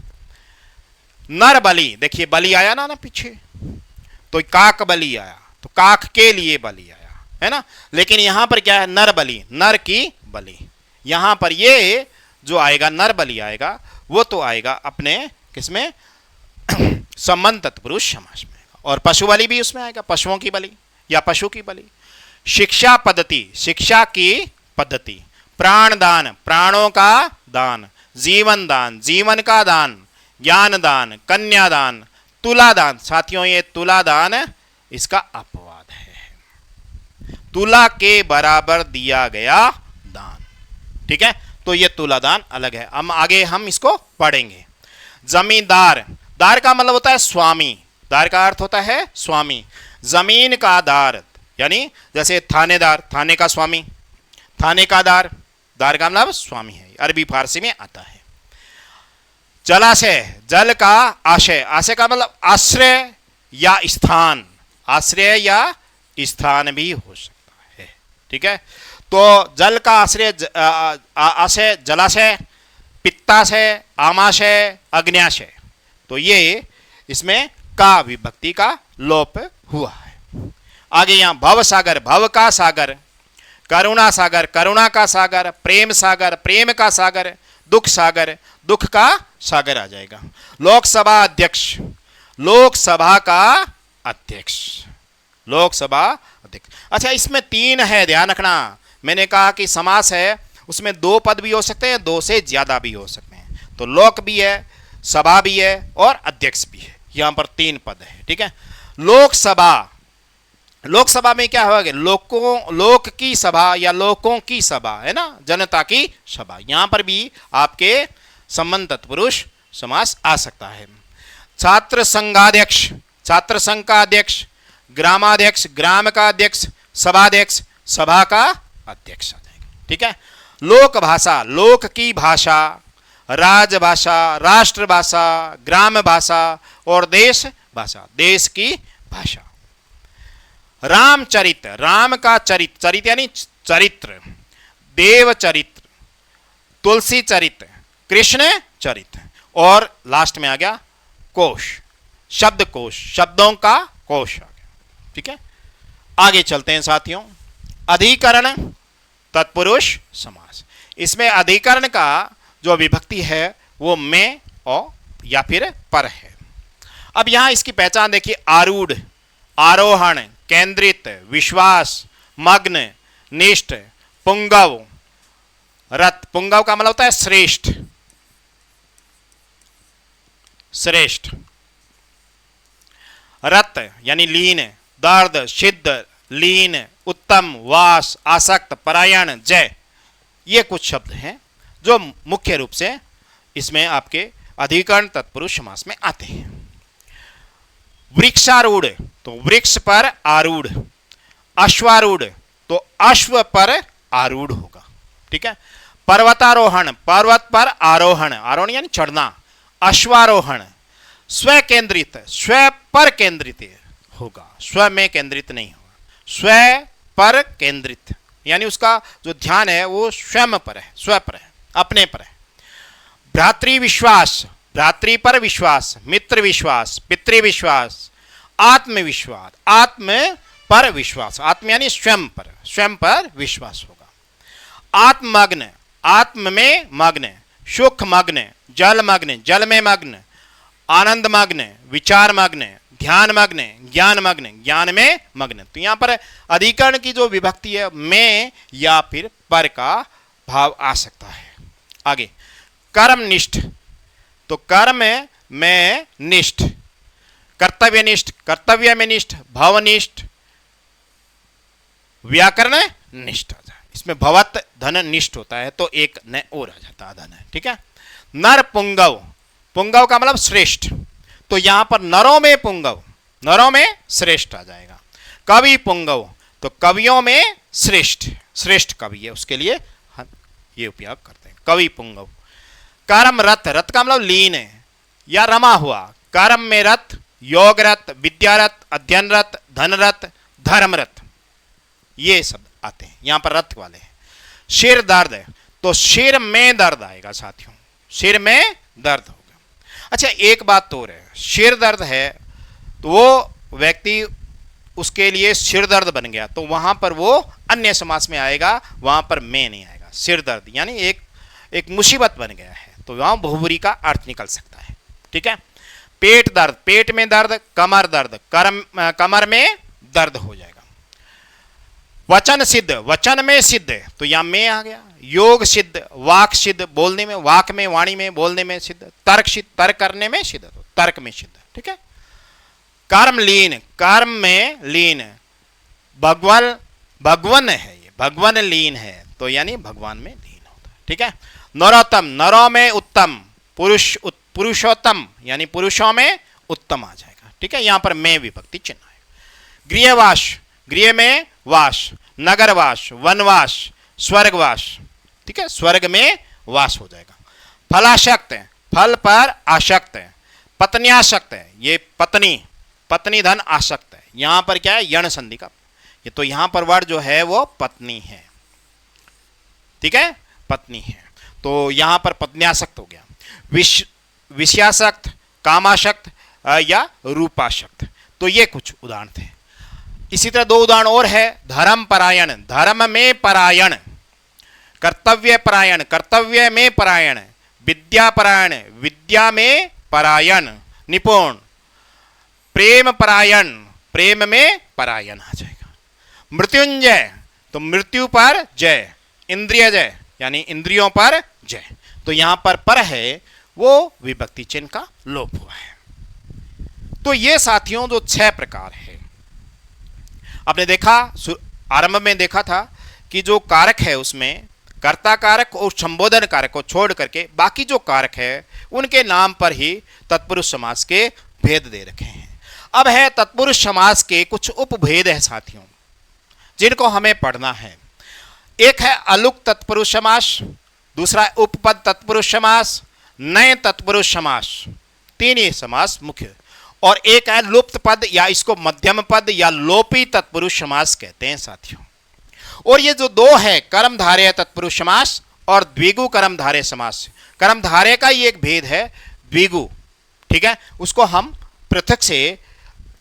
नर बलि, देखिए बलि आया ना पीछे, तो काक बलि आया, तो काक के लिए बलि आया है ना। लेकिन यहां पर क्या है? नर बलि, नर की बलि। यहां पर ये जो आएगा नर बलि आएगा, वो तो आएगा अपने किसमें? संबंध तत्पुरुष समास में। और पशु बलि भी उसमें आएगा, पशुओं की बलि या पशु की बलि। शिक्षा पद्धति, शिक्षा की पद्धति। प्राणदान, प्राणों का दान। जीवन दान, जीवन का दान। ज्ञान दान, कन्यादान, तुलादान। साथियों, ये तुलादान इसका अपवाद है, तुला के बराबर दिया गया दान। ठीक है, तो ये तुलादान अलग है। हम आगे हम इसको पढ़ेंगे। जमींदार, दार का मतलब होता है स्वामी, दार का अर्थ होता है स्वामी। जमीन का दार यानी जैसे थानेदार, थाने का स्वामी, थाने का दार, दार का मतलब स्वामी है, अरबी फारसी में आता है। जलाशय, जल का आशय, आशय का मतलब आश्रय या स्थान, आश्रय या स्थान भी हो सकता है। ठीक है, तो जल का आश्रय, आशय, जलाशय, पित्ताशय, आमाशय, अग्न्याशय, तो ये इसमें का विभक्ति का लोप हुआ है। आगे यहां भव सागर, भव का सागर। करुणा सागर, करुणा का सागर। प्रेम सागर, प्रेम का सागर। दुख सागर, दुख का सागर आ जाएगा। लोकसभा अध्यक्ष, लोकसभा का अध्यक्ष, लोकसभा अध्यक्ष। अच्छा, इसमें तीन है, ध्यान रखना। मैंने कहा कि समास है, उसमें दो पद भी हो सकते हैं, दो से ज्यादा भी हो सकते हैं। तो लोक भी है, सभा भी है और अध्यक्ष भी है। यहां पर तीन पद है। ठीक है, लोकसभा, लोकसभा में क्या होगा? लोकों, लोक की सभा या लोकों की सभा है ना, जनता की सभा। यहां पर भी आपके संबंध तत्पुरुष समास आ सकता है। छात्र संघाध्यक्ष, छात्र संघ का अध्यक्ष। ग्रामाध्यक्ष, ग्राम का अध्यक्ष। सभाध्यक्ष, सभा का अध्यक्ष आ जाएगा। ठीक है, लोक भाषा, लोक की भाषा। राजभाषा, राष्ट्रभाषा, ग्राम भाषा और देश भाषा, देश की भाषा। रामचरित, राम का चरित, चरित यानी चरित्र। देव चरित्र, तुलसी चरित्र, कृष्ण चरित्र, और लास्ट में आ गया कोश, शब्द कोश, शब्दों का कोश आ गया। ठीक है, आगे चलते हैं साथियों। अधिकरण तत्पुरुष समास। इसमें अधिकरण का जो विभक्ति है वो में और या फिर पर है। अब यहां इसकी पहचान देखिए। आरूढ़, आरोहण, केंद्रित, विश्वास, मग्न, निष्ठ, पुंगव, रथ। पुंगव का मतलब होता है श्रेष्ठ, श्रेष्ठ। रत यानी लीन, दर्द, सिद्ध, लीन, उत्तम, वास, आसक्त, परायण, जय। ये कुछ शब्द हैं जो मुख्य रूप से इसमें आपके अधिकरण तत्पुरुष समास में आते हैं। वृक्षारूढ़, तो वृक्ष पर आरूढ़। अश्वारूढ़, तो अश्व पर आरूढ़ होगा। ठीक है, पर्वतारोहण, पर्वत पर आरोहण, आरोहण यानी चढ़ना। अश्वारोहण, स्व केंद्रित, स्व पर केंद्रित होगा, स्व में केंद्रित नहीं होगा, स्व पर केंद्रित यानी उसका जो ध्यान है वो स्वयं पर है, स्व पर है, अपने पर है। भ्रातृविश्वास, भ्रातृ पर विश्वास, मित्र विश्वास, पितृविश्वास, आत्मविश्वास, आत्म पर विश्वास, आत्म यानी स्वयं पर विश्वास होगा। आत्ममग्न, आत्म में मग्न, सुख मग्न, जल मग्न, जल में मग्न, आनंद मग्न, विचार मग्न, ध्यान मग्न, ज्ञान मग्न, ज्ञान में मग्न। तो यहां पर अधिकरण की जो विभक्ति है में या फिर पर का भाव आ सकता है। आगे कर्मनिष्ठ, तो कर्म में निष्ठ, कर्तव्यनिष्ठ, कर्तव्य में निष्ठ, भवनिष्ठ, व्याकरण निष्ठ आ जाए। इसमें भवत धन निष्ठ होता है तो एक न और आ जाता है धन है, ठीक है। नर पुंगव, पुंगव का मतलब श्रेष्ठ, तो यहां पर नरों में पुंगव, नरों में श्रेष्ठ आ जाएगा। कवि पुंगव, तो कवियों में श्रेष्ठ, श्रेष्ठ कवि है उसके लिए हम ये उपयोग करते हैं, कवि पुंगव। कर्म रथ, रथ का मतलब लीन है या रमा हुआ, कर्म में रथ, योग रथ, विद्या रथ, अध्ययन रथ, धन रथ, धर्म रथ, ये सब आते हैं यहां पर रथ वाले हैं। सिर दर्द है, तो सिर में दर्द आएगा साथियों, सिर में दर्द होगा। अच्छा एक बात तो है, सिर दर्द है तो वो व्यक्ति उसके लिए सिर दर्द बन गया तो वहां पर वो अन्य समास में आएगा, वहां पर में नहीं आएगा। सिर दर्द यानी एक मुसीबत बन गया है तो वहां बहुब्री का अर्थ निकल सकता है, ठीक है। पेट दर्द, पेट में दर्द, कमर दर्द, कमर में दर्द हो जाएगा। वचन सिद्ध, वचन में सिद्ध, तो यहां में आ गया। योग सिद्ध, वाक सिद्ध, बोलने में, वाक में, वाणी में, बोलने में सिद्ध। तर्क सिद्ध, तर्क करने में सिद्ध, तो तर्क में सिद्ध, ठीक है। कर्म लीन, कर्म में लीन, भगवान, भगवन है ये, भगवन लीन है तो यानी भगवान में लीन होता है, ठीक है। नरोत्तम, नरों में उत्तम, पुरुषोत्तम यानी पुरुषों में उत्तम आ जाएगा, ठीक है। यहां पर में विभक्ति चिन्ह है। गृहवास, गृह में वास, नगरवास, वनवास, स्वर्गवास, ठीक है, स्वर्ग में वास हो जाएगा। फलाशक्त, फल पर आसक्त है। पत्न्यासक्त है, ये पत्नी, पत्नी धन आसक्त है, यहां पर क्या है यण संधि का, ये तो यहां पर वर्ड जो है वो पत्नी है, ठीक है, पत्नी है, तो यहां पर पत्न्यासक्त हो गया। विषयासक्त, कामासक्त या रूपासक्त, तो ये कुछ उदाहरण थे। इसी तरह दो उदाहरण और है। धर्म परायण, धर्म में परायण, कर्तव्य परायण, कर्तव्य में परायण, विद्या परायण, विद्या में परायण, निपुण, प्रेम परायण, प्रेम में परायण आ जाएगा। मृत्युंजय, तो मृत्यु पर जय, इंद्रिय जय यानी इंद्रियों पर जय, तो यहां पर है वो विभक्ति चिन्ह का लोप हुआ है। तो ये साथियों जो 6 प्रकार है, आपने देखा आरंभ में देखा था कि जो कारक है उसमें कर्ता कारक और संबोधन कारक को छोड़ करके बाकी जो कारक है उनके नाम पर ही तत्पुरुष समास के भेद दे रखे हैं। अब है तत्पुरुष समास के कुछ उपभेद है साथियों जिनको हमें पढ़ना है। एक है अलुक तत्पुरुष समास, दूसरा उपपद तत्पुरुष समास, नए तत्पुरुष समास, 3 ही समास मुख्य, और एक है लुप्त पद या इसको मध्यम पद या लोपी तत्पुरुष समास कहते हैं साथियों। और ये जो 2 है कर्मधारय तत्पुरुष समास और द्विगु कर्मधारय समास, कर्मधारय का ही एक भेद है द्विगु, ठीक है, उसको हम पृथक से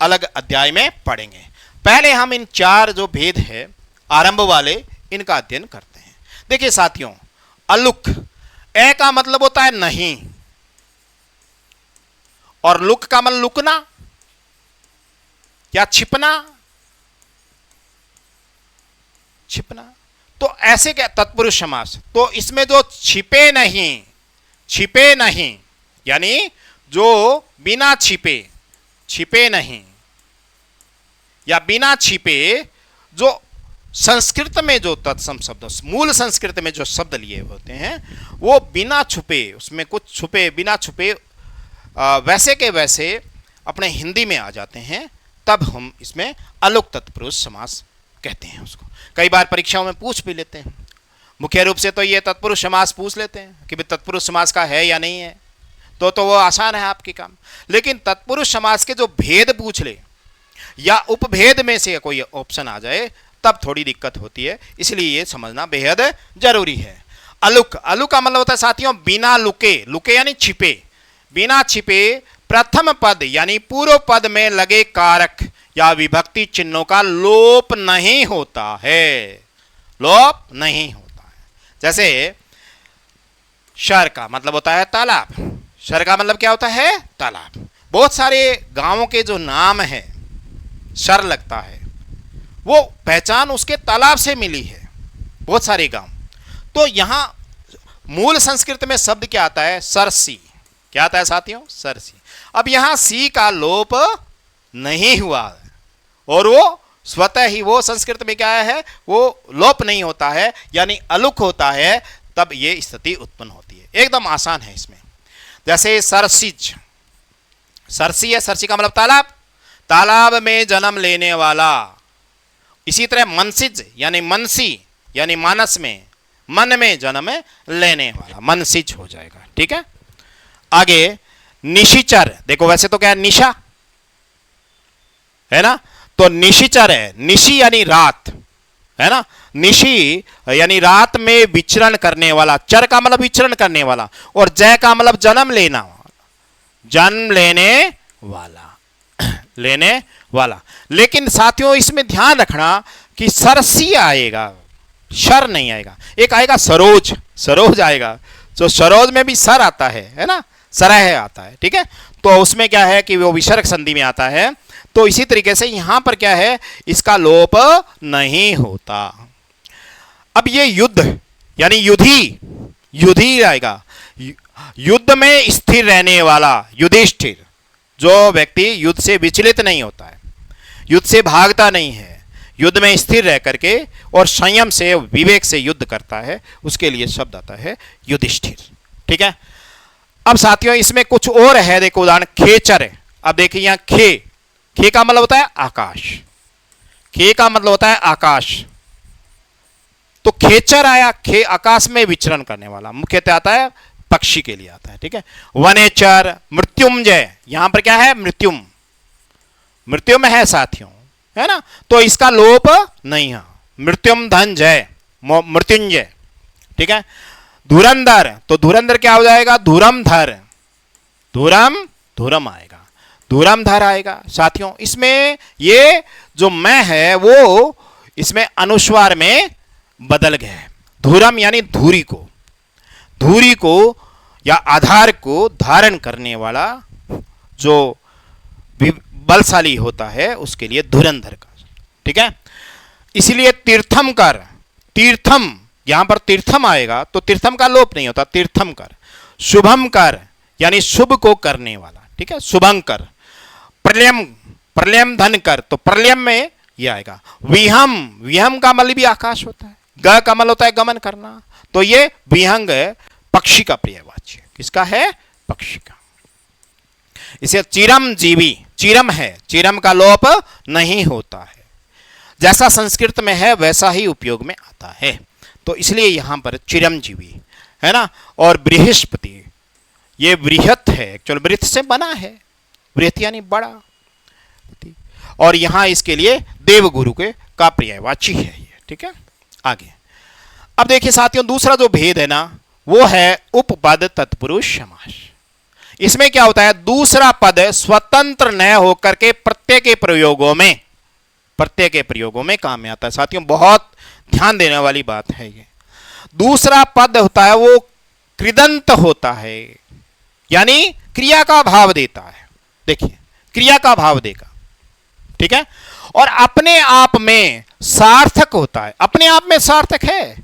अलग अध्याय में पढ़ेंगे। पहले हम इन 4 जो भेद है आरंभ वाले इनका अध्ययन करते हैं। देखिए साथियों, अलुक, ए का मतलब होता है नहीं, और लुक का मतलब लुकना या छिपना, छिपना, तो ऐसे क्या तत्पुरुष समास, तो इसमें जो छिपे नहीं, छिपे नहीं यानी जो बिना छिपे, छिपे नहीं या बिना छिपे, जो संस्कृत में जो तत्सम शब्द, मूल संस्कृत में जो शब्द लिए होते हैं वो बिना छुपे, उसमें कुछ छुपे बिना छुपे वैसे के वैसे अपने हिंदी में आ जाते हैं, तब हम इसमें अलुक तत्पुरुष समास कहते हैं उसको। कई बार परीक्षाओं में पूछ भी लेते हैं, मुख्य रूप से तो ये तत्पुरुष समास पूछ लेते हैं कि भाई तत्पुरुष समास का है या नहीं है, तो वो आसान है आपके काम। लेकिन तत्पुरुष समास के जो भेद पूछ ले या उपभेद में से कोई ऑप्शन आ जाए तब थोड़ी दिक्कत होती है, इसलिए ये समझना बेहद जरूरी है। अलुक, अलुक का मतलब होता है साथियों बिना लुके, लुके यानी छिपे, बिना छिपे प्रथम पद यानी पूर्व पद में लगे कारक या विभक्ति चिन्हों का लोप नहीं होता है, लोप नहीं होता है। जैसे शर का मतलब होता है तालाब, शर का मतलब क्या होता है? तालाब। बहुत सारे गांवों के जो नाम है शर लगता है, वो पहचान उसके तालाब से मिली है, बहुत सारे गांव। तो यहां मूल संस्कृत में शब्द क्या आता है? सरसी। क्या आता है साथियों? सरसी। अब यहां सी का लोप नहीं हुआ है और वो स्वतः ही वो संस्कृत में क्या है? वो लोप नहीं होता है, यानी अलुक होता है, तब ये स्थिति उत्पन्न होती है। एकदम आसान है इसमें। जैसे सरसिज, सरसी है, सरसी का मतलब तालाब, तालाब में जन्म लेने वाला। इसी तरह मनसिज यानी मनसी यानी मानस में, मन में जन्म लेने वाला, मनसिज हो जाएगा। ठीक है। आगे निशिचर, देखो वैसे तो क्या है? निशा है ना, तो निशिचर है, निशी यानी रात, है ना, निशी यानी रात में विचरण करने वाला। चर का मतलब विचरण करने वाला, और जय का मतलब जन्म लेना वाला, जन्म लेने वाला, लेने वाला। लेकिन साथियों इसमें ध्यान रखना कि सरसी आएगा, शर नहीं आएगा। एक आएगा सरोज, सरोज आएगा, तो सरोज में भी सर आता है ना, सरह आता है। ठीक है, तो उसमें क्या है कि वो विसर्ग संधि में आता है। तो इसी तरीके से यहां पर क्या है? इसका लोप नहीं होता। अब ये युद्ध यानी युधि, युधि आएगा, युद्ध में स्थिर रहने वाला, युधिष्ठिर, जो व्यक्ति युद्ध से विचलित नहीं होता है, युद्ध से भागता नहीं है, युद्ध में स्थिर रह करके और संयम से, विवेक से युद्ध करता है, उसके लिए शब्द आता है युधिष्ठिर। ठीक है। अब साथियों इसमें कुछ और है, देखो उदाहरण खेचर है। अब देखिए यहां खे, खे का मतलब होता है आकाश, खे का मतलब होता है आकाश, तो खेचर आया, खे आकाश में विचरण करने वाला, मुख्यतः आता है पक्षी के लिए आता है। ठीक है। वनेचर, मृत्युंजय, यहां पर क्या है? मृत्युम, मृत्युम है साथियों, है ना, तो इसका लोप नहीं है, मृत्युम धन जय, मृत्युंजय। ठीक है। धुरंधर, तो धुरंधर क्या हो जाएगा? धुरमधर, धुरम, धुरम आएगा, धुरमधर आएगा। साथियों इसमें ये जो मैं है वो इसमें अनुस्वार में बदल गया है। धुरम यानी धूरी को, धूरी को या आधार को धारण करने वाला जो बलशाली होता है उसके लिए धुरंधर का। ठीक है। इसलिए तीर्थम कर, तीर्थम, यहां पर तीर्थम आएगा तो तीर्थम का लोप नहीं होता, तीर्थम कर। शुभम कर यानी शुभ को करने वाला। ठीक है, शुभंकर। प्रलयम, प्रलयम धन कर, तो प्रलयम में यह आएगा। विहम, विहम का मल भी आकाश होता है, ग का मल होता है गमन करना, तो ये विहंग पक्षी का पर्यायवाची, किसका है? पक्षी का। इसे चिरम जीवी, चिरम है, चिरम का लोप नहीं होता है, जैसा संस्कृत में है वैसा ही उपयोग में आता है, तो इसलिए यहां पर चिरमजीवी है ना। और बृहस्पति, ये बृहत है, एक्चुअल बृहत से बना है, बृहत यानी बड़ा, और यहां इसके लिए देवगुरु के का पर्यायवाची है ये। ठीक है। आगे अब देखिए साथियों दूसरा जो भेद है ना वो है उपपद तत्पुरुष समास। इसमें क्या होता है? दूसरा पद स्वतंत्र न होकर के प्रत्यय के प्रयोगों में, प्रत्यय के प्रयोगों में काम में आता है। साथियों बहुत ध्यान देने वाली बात है ये। दूसरा पद होता है वो कृदंत होता है, यानी क्रिया का भाव देता है। देखिए क्रिया का भाव देगा। ठीक है। और अपने आप में सार्थक होता है, अपने आप में सार्थक है,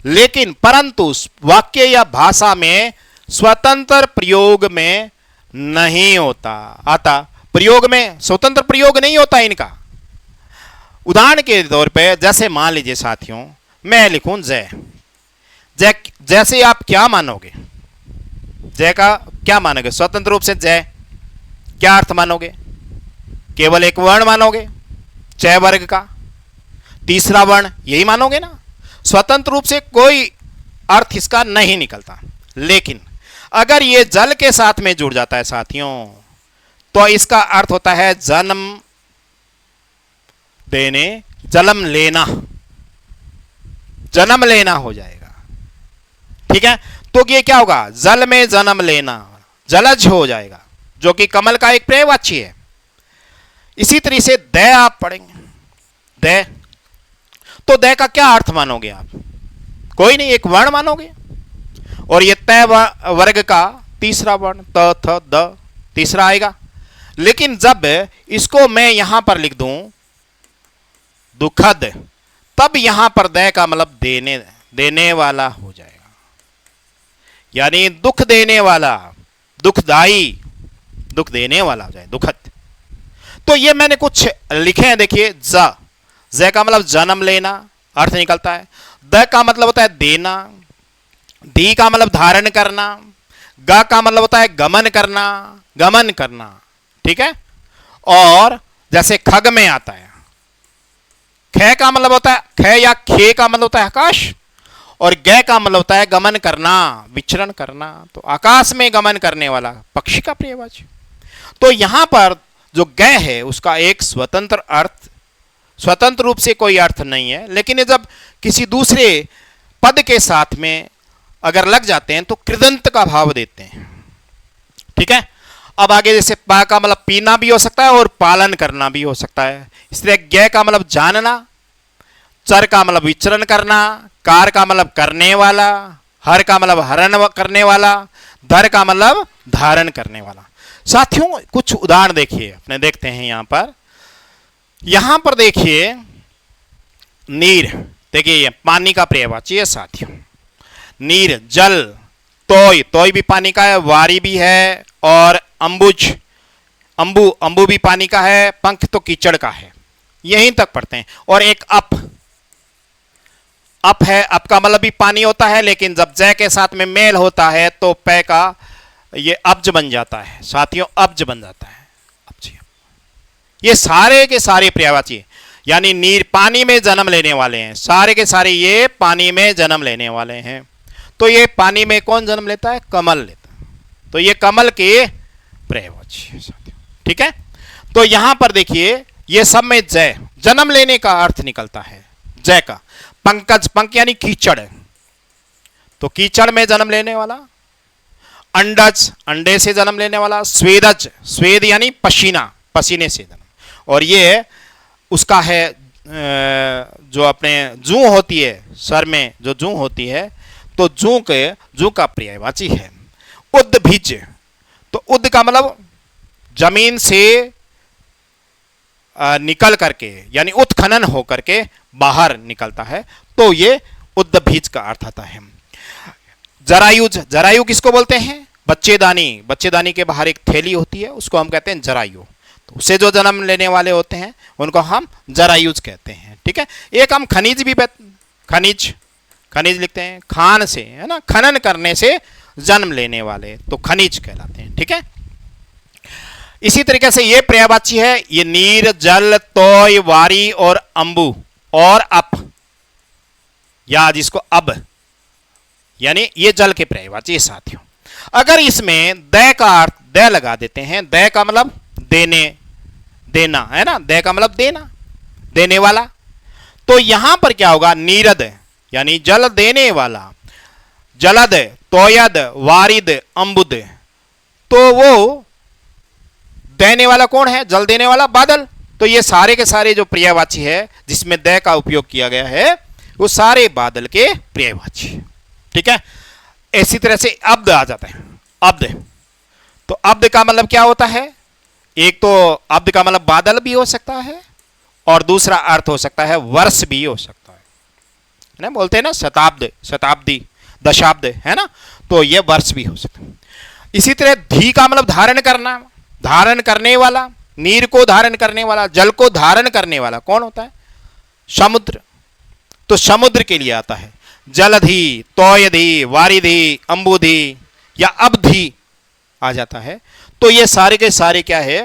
लेकिन परंतु वाक्य या भाषा में स्वतंत्र प्रयोग में नहीं होता, आता प्रयोग में स्वतंत्र प्रयोग नहीं होता इनका। उदाहरण के तौर पे जैसे मान लीजिए साथियों मैं लिखूं जय, जय जैसे आप क्या मानोगे? जय का क्या मानोगे? स्वतंत्र रूप से जय क्या अर्थ मानोगे? केवल एक वर्ण मानोगे, चय वर्ग का तीसरा वर्ण, यही मानोगे ना। स्वतंत्र रूप से कोई अर्थ इसका नहीं निकलता। लेकिन अगर ये जल के साथ में जुड़ जाता है साथियों तो इसका अर्थ होता है जन्म देने, जन्म लेना, जन्म लेना हो जाएगा। ठीक है। तो ये क्या होगा? जल में जन्म लेना, जलज हो जाएगा, जो कि कमल का एक पर्यायवाची है। इसी तरीके से द आप पढ़ेंगे, द, तो द का क्या अर्थ मानोगे आप? कोई नहीं, एक वर्ण मानोगे। और ये तय वर्ग का तीसरा वर्ण त थ द तीसरा आएगा। लेकिन जब इसको मैं यहां पर लिख दूं दुखद, तब यहां पर द का मतलब देने वाला हो जाएगा, यानी दुख देने वाला, दुखदाई, दुख देने वाला हो जाए, दुखद। तो ये मैंने कुछ लिखे हैं, देखिए। ज का मतलब जन्म लेना अर्थ निकलता है। द का मतलब होता है देना। दी का मतलब धारण करना। ग का मतलब होता है गमन करना, गमन करना, ठीक है। और जैसे खग में आता है, ख का मतलब होता है, ख या खे का मतलब होता है आकाश, और ग का मतलब होता है गमन करना, विचरण करना। तो आकाश में गमन करने वाला पक्षी का पर्यायवाची। तो यहां पर जो ग है उसका एक स्वतंत्र अर्थ, स्वतंत्र रूप से कोई अर्थ नहीं है, लेकिन ये जब किसी दूसरे पद के साथ में अगर लग जाते हैं तो कृदंत का भाव देते हैं, ठीक है। अब आगे जैसे पा का मतलब पीना भी हो सकता है और पालन करना भी हो सकता है। इसलिए ग का मतलब जानना, चर का मतलब विचरण करना, कार का मतलब करने वाला, हर का मतलब हरण करने वाला, धर का मतलब धारण करने वाला। साथियों कुछ उदाहरण देखिए, अपने देखते हैं यहां पर देखिए नीर, देखिए ये पानी का पर्यायवाची है साथियों। नीर, जल, तोय, तोय भी पानी का है, वारी भी है, और अंबुज, अंबु, अंबु भी पानी का है, पंख तो कीचड़ का है। यहीं तक पढ़ते हैं। और एक अप है, अप का मतलब भी पानी होता है, लेकिन जब जय के साथ में मेल होता है तो पै का ये अब्ज बन जाता है साथियों, अब्ज बन जाता है, अब्ज। ये सारे के सारे पर्यायवाची, यानी नीर पानी में जन्म लेने वाले हैं, सारे के सारे ये पानी में जन्म लेने वाले हैं। तो ये पानी में कौन जन्म लेता है? कमल लेता है। तो ये कमल के पर्यायवाची है साथियों, ठीक है। तो यहां पर देखिए ये सब में जय, जन्म लेने का अर्थ निकलता है जय का। पंकज, पंक यानी कीचड़, तो कीचड़ में जन्म लेने वाला। अंडज, अंडे से जन्म लेने वाला। स्वेदज, स्वेद यानी पसीना, पसीने से जन्म। और ये उसका है जो अपने जू होती है, सर में जो जू होती है, तो जू का पर्यायवाची है। उद्भिज, तो उद का मतलब जमीन से निकल करके, यानी उत्खनन होकर के बाहर निकलता है, तो ये उद्भिज का अर्थ आता है। जरायुज, जरायु किसको बोलते हैं? बच्चेदानी, बच्चेदानी के बाहर एक थैली होती है, उसको हम कहते हैं जरायु। तो उससे जो जन्म लेने वाले होते हैं उनको हम जरायुज कहते हैं, ठीक है। एक हम खनिज भी, खनिज, खनिज लिखते हैं, खान से, है ना, खनन करने से जन्म लेने वाले, तो खनिज कहलाते हैं, ठीक है। इसी तरीके से ये पर्यायवाची है, ये नीर, जल, तोय, वारी और अंबु और अप, या जिसको अब, यानी ये जल के पर्यायवाची साथियों। अगर इसमें द का अर्थ द लगा देते हैं, द का मतलब देने, देना, है ना, द का मतलब देना, देने वाला, तो यहां पर क्या होगा? नीरद यानी जल देने वाला, जलद, तोयद, वारिद, अंबुद, तो वो देने वाला कौन है? जल देने वाला बादल। तो ये सारे के सारे जो पर्यायवाची है जिसमें द का उपयोग किया गया है वो सारे बादल के पर्यायवाची, ठीक है। इसी तरह से अब्द आ जाता है, अब्द, तो अब्द का मतलब क्या होता है? एक तो अब्द का मतलब बादल भी हो सकता है, और दूसरा अर्थ हो सकता है वर्ष भी हो सकता है ना, बोलते हैं ना शताब्द, शताब्दी, दशाब्द, है ना, तो ये वर्ष भी हो सकता है। इसी तरह धी का मतलब धारण करना, धारण करने वाला, नीर को धारण करने वाला, जल को धारण करने वाला कौन होता है? समुद्र, तो समुद्र के लिए आता है जलधि, तोयधि, वारिधि, अंबुधि या अबधि आ जाता है। तो ये सारे के सारे क्या है?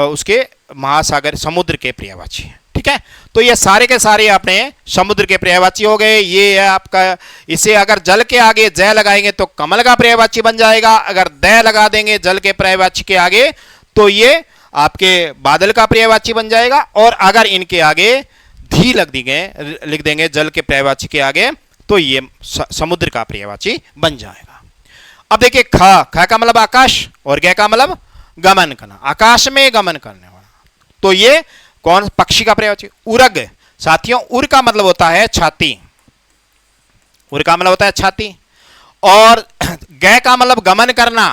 उसके महासागर, समुद्र के पर्यायवाची हैं, ठीक है। तो ये सारे के सारे अपने समुद्र के पर्यायवाची हो गए। ये है आपका, इसे अगर जल के आगे जय लगाएंगे तो कमल का पर्यायवाची बन जाएगा, अगर द लगा देंगे जल के पर्यायवाची के आगे तो ये आपके बादल का पर्यायवाची बन जाएगा, और अगर इनके आगे धी लिख देंगे जल के पर्यायवाची के आगे तो ये समुद्र का पर्यायवाची बन जाएगा। अब देखिए ख का मतलब आकाश और ग का मतलब गमन करना, आकाश में गमन करने वाला। तो ये कौन पक्षी का पर्यायवाची? उरग। साथियों उर का मतलब होता है छाती, उर का मतलब होता है छाती। और गय का मतलब गमन करना,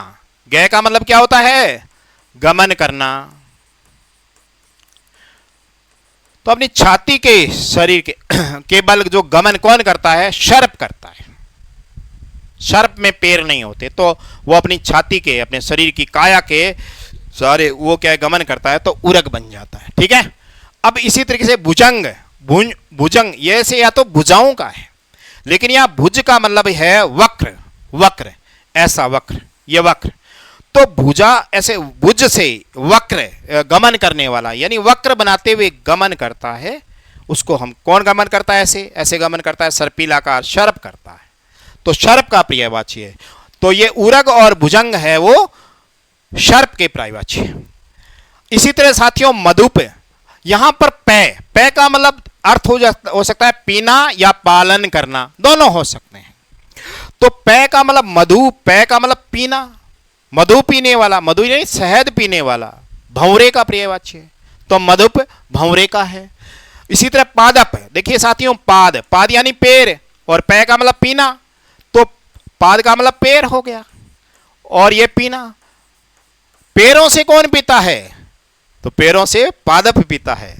गय का मतलब क्या होता है? गमन करना। तो अपनी छाती के शरीर के बल जो गमन कौन करता है? सर्प करता है। सर्प में पैर नहीं होते, तो वो अपनी छाती के, अपने शरीर की काया के सारे वो क्या है? गमन करता है, तो उरग बन जाता है। ठीक है। अब इसी तरीके से भुजंग, भुजंग ये से या तो भुजाओं का है, लेकिन यहां भुज का मतलब है वक्र, वक्र, ऐसा वक्र, ये वक्र। तो भुजा ऐसे भुज से वक्र गमन करने वाला, यानी वक्र बनाते हुए गमन करता है, उसको हम कौन गमन करता है? ऐसे ऐसे गमन करता है, सर्पिलाकार, सर्प करता है। तो सर्प का पर्यायवाची है। तो ये उरग और भुजंग है वो सर्प के पर्यायवाची है। इसी तरह साथियों मधुप, यहां पर पै का मतलब अर्थ हो सकता है पीना या पालन करना, दोनों हो सकते हैं। तो पै का मतलब मधु, पै का मतलब पीना, मधु पीने वाला, मधु नहीं शहद पीने वाला, भंवरे का पर्यायवाची है। तो मधुप भंवरे का है। इसी तरह पादप, देखिए साथियों पाद, पाद यानी पैर, और पै का मतलब पीना, तो पाद का मतलब पैर हो गया, और ये पीना। पैरों से कौन पीता है? तो पैरों से पादप पीता है।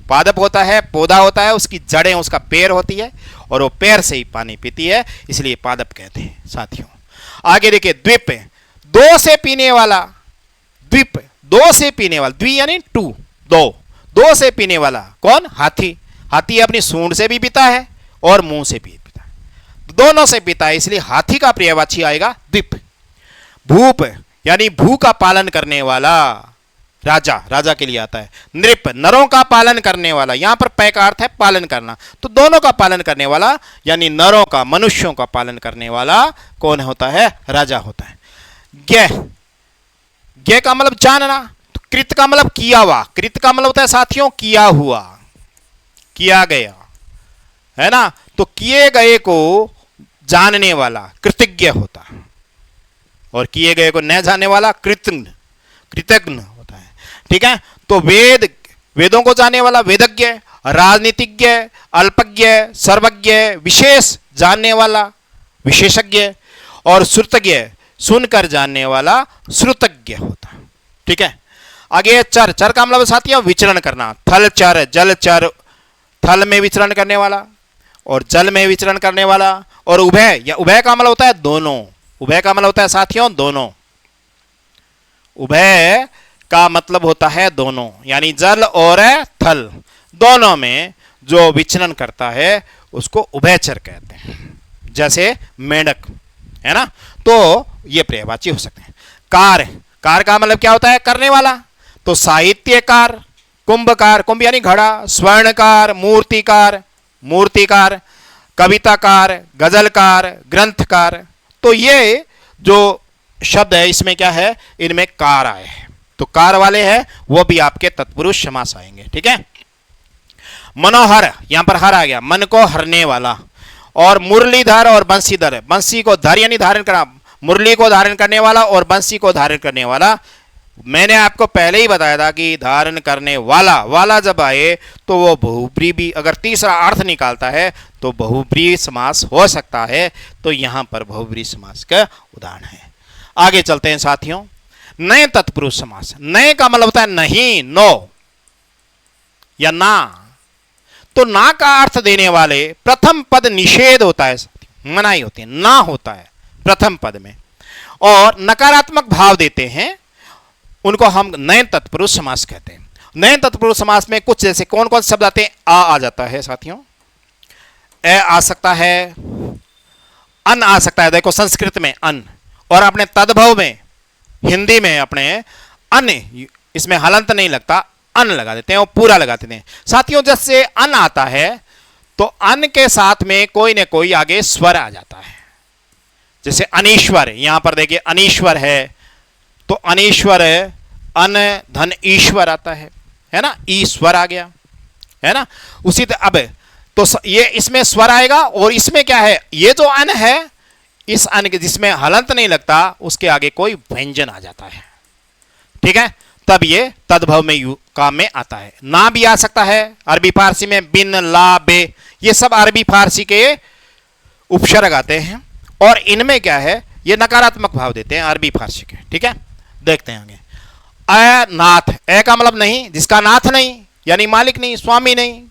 पादप होता है, पौधा होता है, उसकी जड़ें उसका पैर होती है, और वो पैर से ही पानी पीती है, इसलिए पादप कहते हैं साथियों। आगे देखिए द्वीप, दो से पीने वाला, द्वीप दो से पीने वाला, द्वि यानी टू, दो, दो से पीने वाला कौन? हाथी। हाथी अपनी सूंड से भी पीता है और मुंह से भी पीता है, दोनों से पीता है, इसलिए हाथी का पर्यायवाची आएगा द्वीप। भूप यानी भू का पालन करने वाला, राजा, राजा के लिए आता है। नृप, नरों का पालन करने वाला, यहां पर पै का अर्थ है पालन करना, तो दोनों का पालन करने वाला, यानी नरों का, मनुष्यों का पालन करने वाला कौन होता है? राजा होता है। ज्ञ, ज्ञ का मतलब जानना। तो कृत का मतलब किया हुआ, कृत का मतलब होता है साथियों किया हुआ, किया गया, है ना। तो किए गए को जानने वाला कृतज्ञ होता है, और किए गए को न जानने वाला कृतज्ञ, कृतज्ञ होता है। ठीक है। तो वेद, वेदों को जानने वाला वेदज्ञ, राजनीतिज्ञ, अल्पज्ञ, सर्वज्ञ, विशेष जानने वाला विशेषज्ञ, और श्रुतज्ञ, सुनकर जानने वाला श्रुतज्ञ होता है। ठीक है। आगे चर, चर का मतलब साथियों विचरण करना, थल चर, जल चर, थल में विचरण करने वाला और जल में विचरण करने वाला। और उभय, या उभय का मतलब होता है दोनों, उभय का मतलब होता है साथियों दोनों, उभय का मतलब होता है दोनों, यानी जल और थल दोनों में जो विचरण करता है उसको उभयचर कहते हैं, जैसे मेंढक, है ना। तो ये पर्यायवाची हो सकते हैं। कार, कार का मतलब क्या होता है? करने वाला। तो साहित्यकार, कुंभकार, कुंभ यानी घड़ा, स्वर्णकार, मूर्तिकार, मूर्तिकार, कविताकार, गजलकार, ग्रंथकार। तो ये जो शब्द है इसमें क्या है? इनमें कार आए हैं, तो कार वाले हैं वो भी आपके तत्पुरुष समास आएंगे। ठीक है। मनोहर, यहां पर हर आ गया, मन को हरने वाला। और मुरलीधर और बंसीधर, बंसी को धर यानी धारण करना, मुरली को धारण करने वाला और बंसी को धारण करने वाला। मैंने आपको पहले ही बताया था कि धारण करने वाला, वाला जब आए तो वो बहुब्री भी, अगर तीसरा अर्थ निकालता है तो बहुब्री समास हो सकता है, तो यहां पर बहुब्री समास का उदाहरण है। आगे चलते हैं साथियों। नए तत्पुरुष समास, नए का मतलब होता है नहीं, नो या ना। तो ना का अर्थ देने वाले प्रथम पद निषेध होता है, मनाही होती है, ना होता है प्रथम पद में, और नकारात्मक भाव देते हैं, उनको हम नए तत्पुरुष समास कहते हैं। नए तत्पुरुष समास में कुछ जैसे कौन कौन शब्द आते हैं? आ जाता है साथियों, ए आ सकता है, अन आ सकता है, देखो संस्कृत में अन, और अपने तद्भव में हिंदी में अपने अन, इसमें हलंत नहीं लगता, अन लगा देते हैं और पूरा लगा देते हैं साथियों। जैसे अन आता है तो अन के साथ में कोई न कोई आगे स्वर आ जाता है, जैसे अनीश्वर, यहां पर देखिए अनीश्वर है, तो अनीश्वर अन धन ईश्वर आता है ना, ईश्वर आ गया, है ना। उसी तरह अब तो ये इसमें स्वर आएगा, और इसमें क्या है? ये जो अन है, इस अन के जिसमें हलंत नहीं लगता उसके आगे कोई व्यंजन आ जाता है, ठीक है, तब ये तद्भव में काम में आता है। ना भी आ सकता है अरबी फारसी में, बिन, ला, बे, ये सब अरबी फारसी के उपसर्ग आते हैं और इनमें क्या है, ये नकारात्मक भाव देते हैं अरबी फारसी के। ठीक है, देखते हैं आगे। अनाथ, ए का मतलब नहीं, जिसका नाथ नहीं, यानी मालिक नहीं, स्वामी नहीं,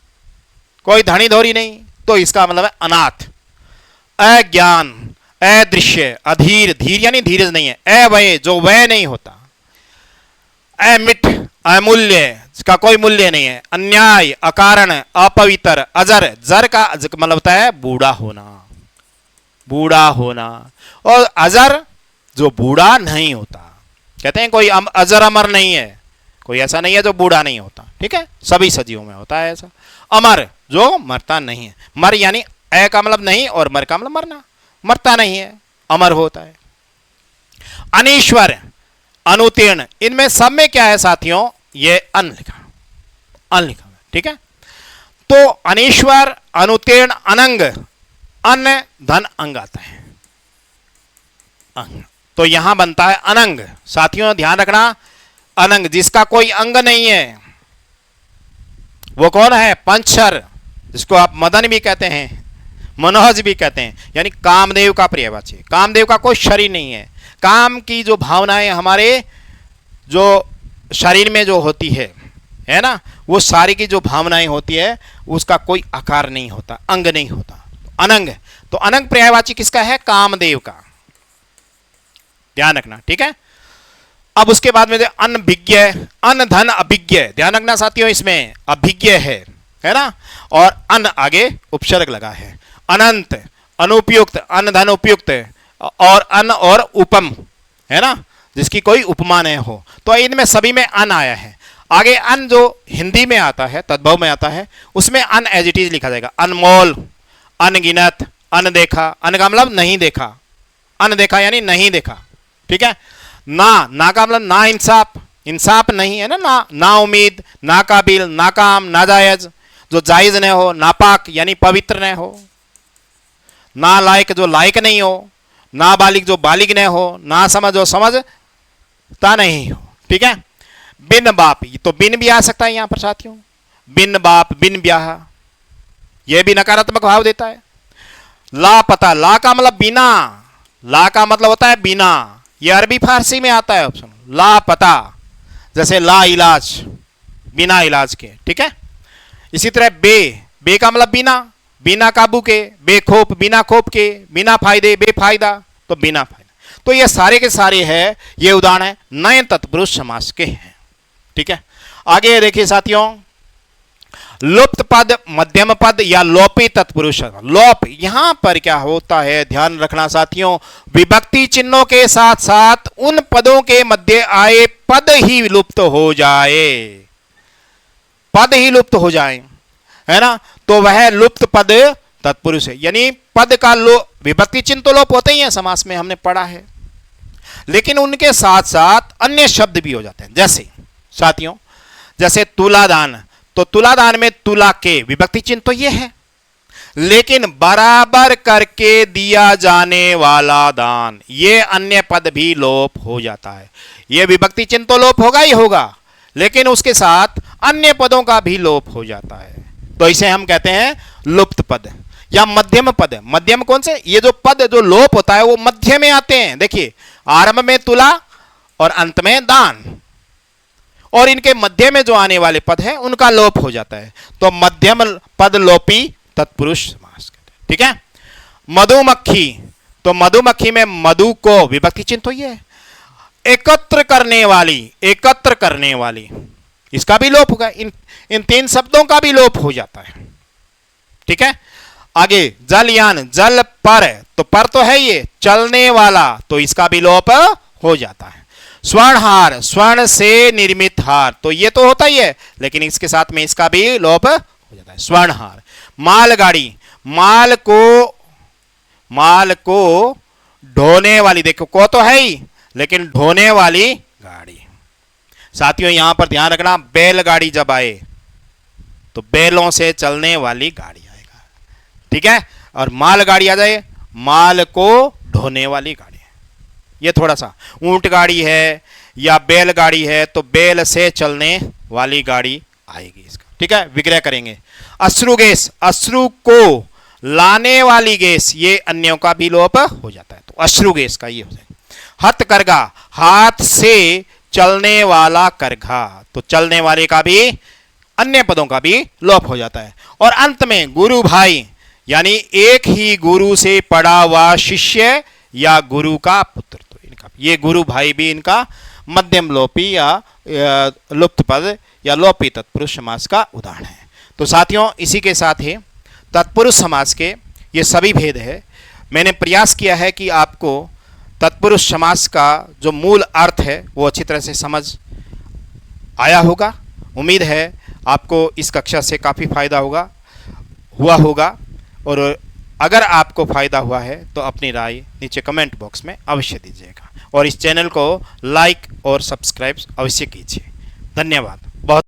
कोई धनी धोरी नहीं, तो इसका मतलब है अनाथ। अज्ञान, अदृश्य, अधीर, धीर यानी धीरज नहीं है। अवय, जो वय नहीं होता। अमिट, अमूल्य, जिसका कोई मूल्य नहीं है। अन्याय, अकारण, अपवित्र। अजर, जर का मतलब होता है बूढ़ा होना, बूढ़ा होना। और अजर, जो बूढ़ा नहीं होता। कहते हैं कोई अजर अमर नहीं है, कोई ऐसा नहीं है जो बूढ़ा नहीं होता। ठीक है, सभी सजीवों में होता है ऐसा। अमर, जो मरता नहीं है। मर यानी ए का मतलब नहीं और मर का मतलब मरना, मरता नहीं है, अमर होता है। अनीश्वर, अनुतीर्ण, इनमें सब में क्या है साथियों, ये अन लिखा, अन लिखा। ठीक है, तो अनीश्वर, अनुतीर्ण, अनंग, अन्न, धन, अंग आता है, अंग। तो यहां बनता है अनंग। साथियों ध्यान रखना, अनंग जिसका कोई अंग नहीं है, वो कौन है, पंचर, जिसको आप मदन भी कहते हैं, मनोहज भी कहते हैं, यानी कामदेव का पर्यायवाची। कामदेव का कोई शरीर नहीं है। काम की जो भावनाएं हमारे जो शरीर में जो होती है ना, वो सारी की जो भावनाएं होती है, उसका कोई आकार नहीं होता, अंग नहीं होता, अनंग। तो अनंग पर्यायवाची किसका है, कामदेव का, ध्यान रखना। ठीक है, अब उसके बाद में अनभिज्ञ, अन, धन, अभिज्ञ, ध्यान रखना साथियों, इसमें अभिज्ञ है ना, और अन आगे उपसर्ग लगा है। अनंत, अनुपयुक्त, अन, धन, उपयुक्त, और अन और उपम, है ना, जिसकी कोई उपमा नहीं हो। तो इनमें सभी में अन आया है। आगे अन जो हिंदी में आता है, तद्भव में आता है, उसमें अन एज इट इज लिखा जाएगा। अनमोल, अनगिनत, अनदेखा, अन का मतलब नहीं देखा, अनदेखा यानी नहीं देखा। ठीक है, ना का मतलब ना इंसाफ, इंसाफ नहीं है ना, ना उम्मीद, ना काबिल, नाकाम, नाजायज, जो जायज न हो, नापाक यानी पवित्र न हो, ना लायक, जो लायक नहीं हो, ना बालिग, जो बालिग न हो, ना समझ, जो समझता नहीं हो। ठीक है, बिन बाप, तो बिन भी आ सकता है यहां पर साथियों, बिन बाप, बिन ब्याह, यह भी नकारात्मक भाव देता है। लापता, ला का मतलब बिना, ला का मतलब होता है बिना, यह अरबी फारसी में आता है ऑप्शन, लापता, जैसे ला इलाज, बिना इलाज के। ठीक है, इसी तरह बे का मतलब बिना, बिना काबू के, बेखौफ, बिना खौफ के, बिना फायदे, बेफायदा, तो बिना फायदा। तो ये सारे के सारे है, ये उदाहरण है नए तत्पुरुष समास के हैं। ठीक है, आगे देखिए साथियों, लुप्त पद, मध्यम पद या लोपी तत्पुरुष। लोप, यहां पर क्या होता है, ध्यान रखना साथियों, विभक्ति चिन्हों के साथ साथ उन पदों के मध्य आए पद ही लुप्त हो जाए, पद ही लुप्त हो जाए, है ना, तो वह लुप्त पद तत्पुरुष है। यानी पद का विभक्ति चिन्ह तो लोप होते ही है, समास में हमने पढ़ा है, लेकिन उनके साथ साथ अन्य शब्द भी हो जाते हैं। जैसे साथियों, जैसे तुलादान, तो तुलादान में तुला के विभक्ति चिन्ह तो ये है, लेकिन बराबर करके दिया जाने वाला दान, ये अन्य पद भी लोप हो जाता है। ये विभक्ति चिन्ह तो लोप होगा ही होगा, लेकिन उसके साथ अन्य पदों का भी लोप हो जाता है, तो इसे हम कहते हैं लुप्त पद या मध्यम पद। मध्यम कौन से, ये जो पद जो लोप होता है वो मध्य में आते हैं। देखिए, आरंभ में तुला और अंत में दान, और इनके मध्य में जो आने वाले पद हैं उनका लोप हो जाता है, तो मध्यम पद लोपी तत्पुरुष समास कहते हैं। ठीक है, मधुमक्खी, तो मधुमक्खी में मधु को विभक्ति चिन्ह तो ये है, एकत्र करने वाली, एकत्र करने वाली, इसका भी लोप होगा, इन तीन शब्दों का भी लोप हो जाता है। ठीक है, आगे जलयान, जल पर, तो पर तो है ये चलने वाला, तो इसका भी लोप हो जाता है। स्वर्णहार, स्वर्ण से निर्मित हार, तो ये तो होता ही है, लेकिन इसके साथ में इसका भी लोप हो जाता है, स्वर्णहार। मालगाड़ी, माल को ढोने वाली, देखो को तो है ही, लेकिन ढोने वाली गाड़ी। साथियों यहां पर ध्यान रखना, बैलगाड़ी जब आए तो बैलों से चलने वाली गाड़ी आएगा। ठीक है, और मालगाड़ी आ जाए, माल को ढोने वाली गाड़ी है। ये थोड़ा सा ऊंट गाड़ी है या बैलगाड़ी है तो बैल से चलने वाली गाड़ी आएगी इसका, ठीक है, विग्रह करेंगे। अश्रु गैस, अश्रु को लाने वाली गैस, ये अन्यों का भी लोप हो जाता है, तो अश्रु गैस का ये हो जाएगा। हथकरघा, हाथ से चलने वाला करघा, तो चलने वाले का भी अन्य पदों का भी लोप हो जाता है। और अंत में गुरु भाई, यानी एक ही गुरु से पढ़ा हुआ शिष्य या गुरु का पुत्र, तो इनका ये गुरु भाई भी इनका मध्यम लोपी या लुप्त पद या लोपी तत्पुरुष समास का उदाहरण है। तो साथियों, इसी के साथ ही तत्पुरुष समास के ये सभी भेद है। मैंने प्रयास किया है कि आपको तत्पुरुष समास का जो मूल अर्थ है वो अच्छी तरह से समझ आया होगा। उम्मीद है आपको इस कक्षा से काफ़ी फायदा हुआ होगा, और अगर आपको फ़ायदा हुआ है तो अपनी राय नीचे कमेंट बॉक्स में अवश्य दीजिएगा, और इस चैनल को लाइक और सब्सक्राइब अवश्य कीजिए। धन्यवाद। बहुत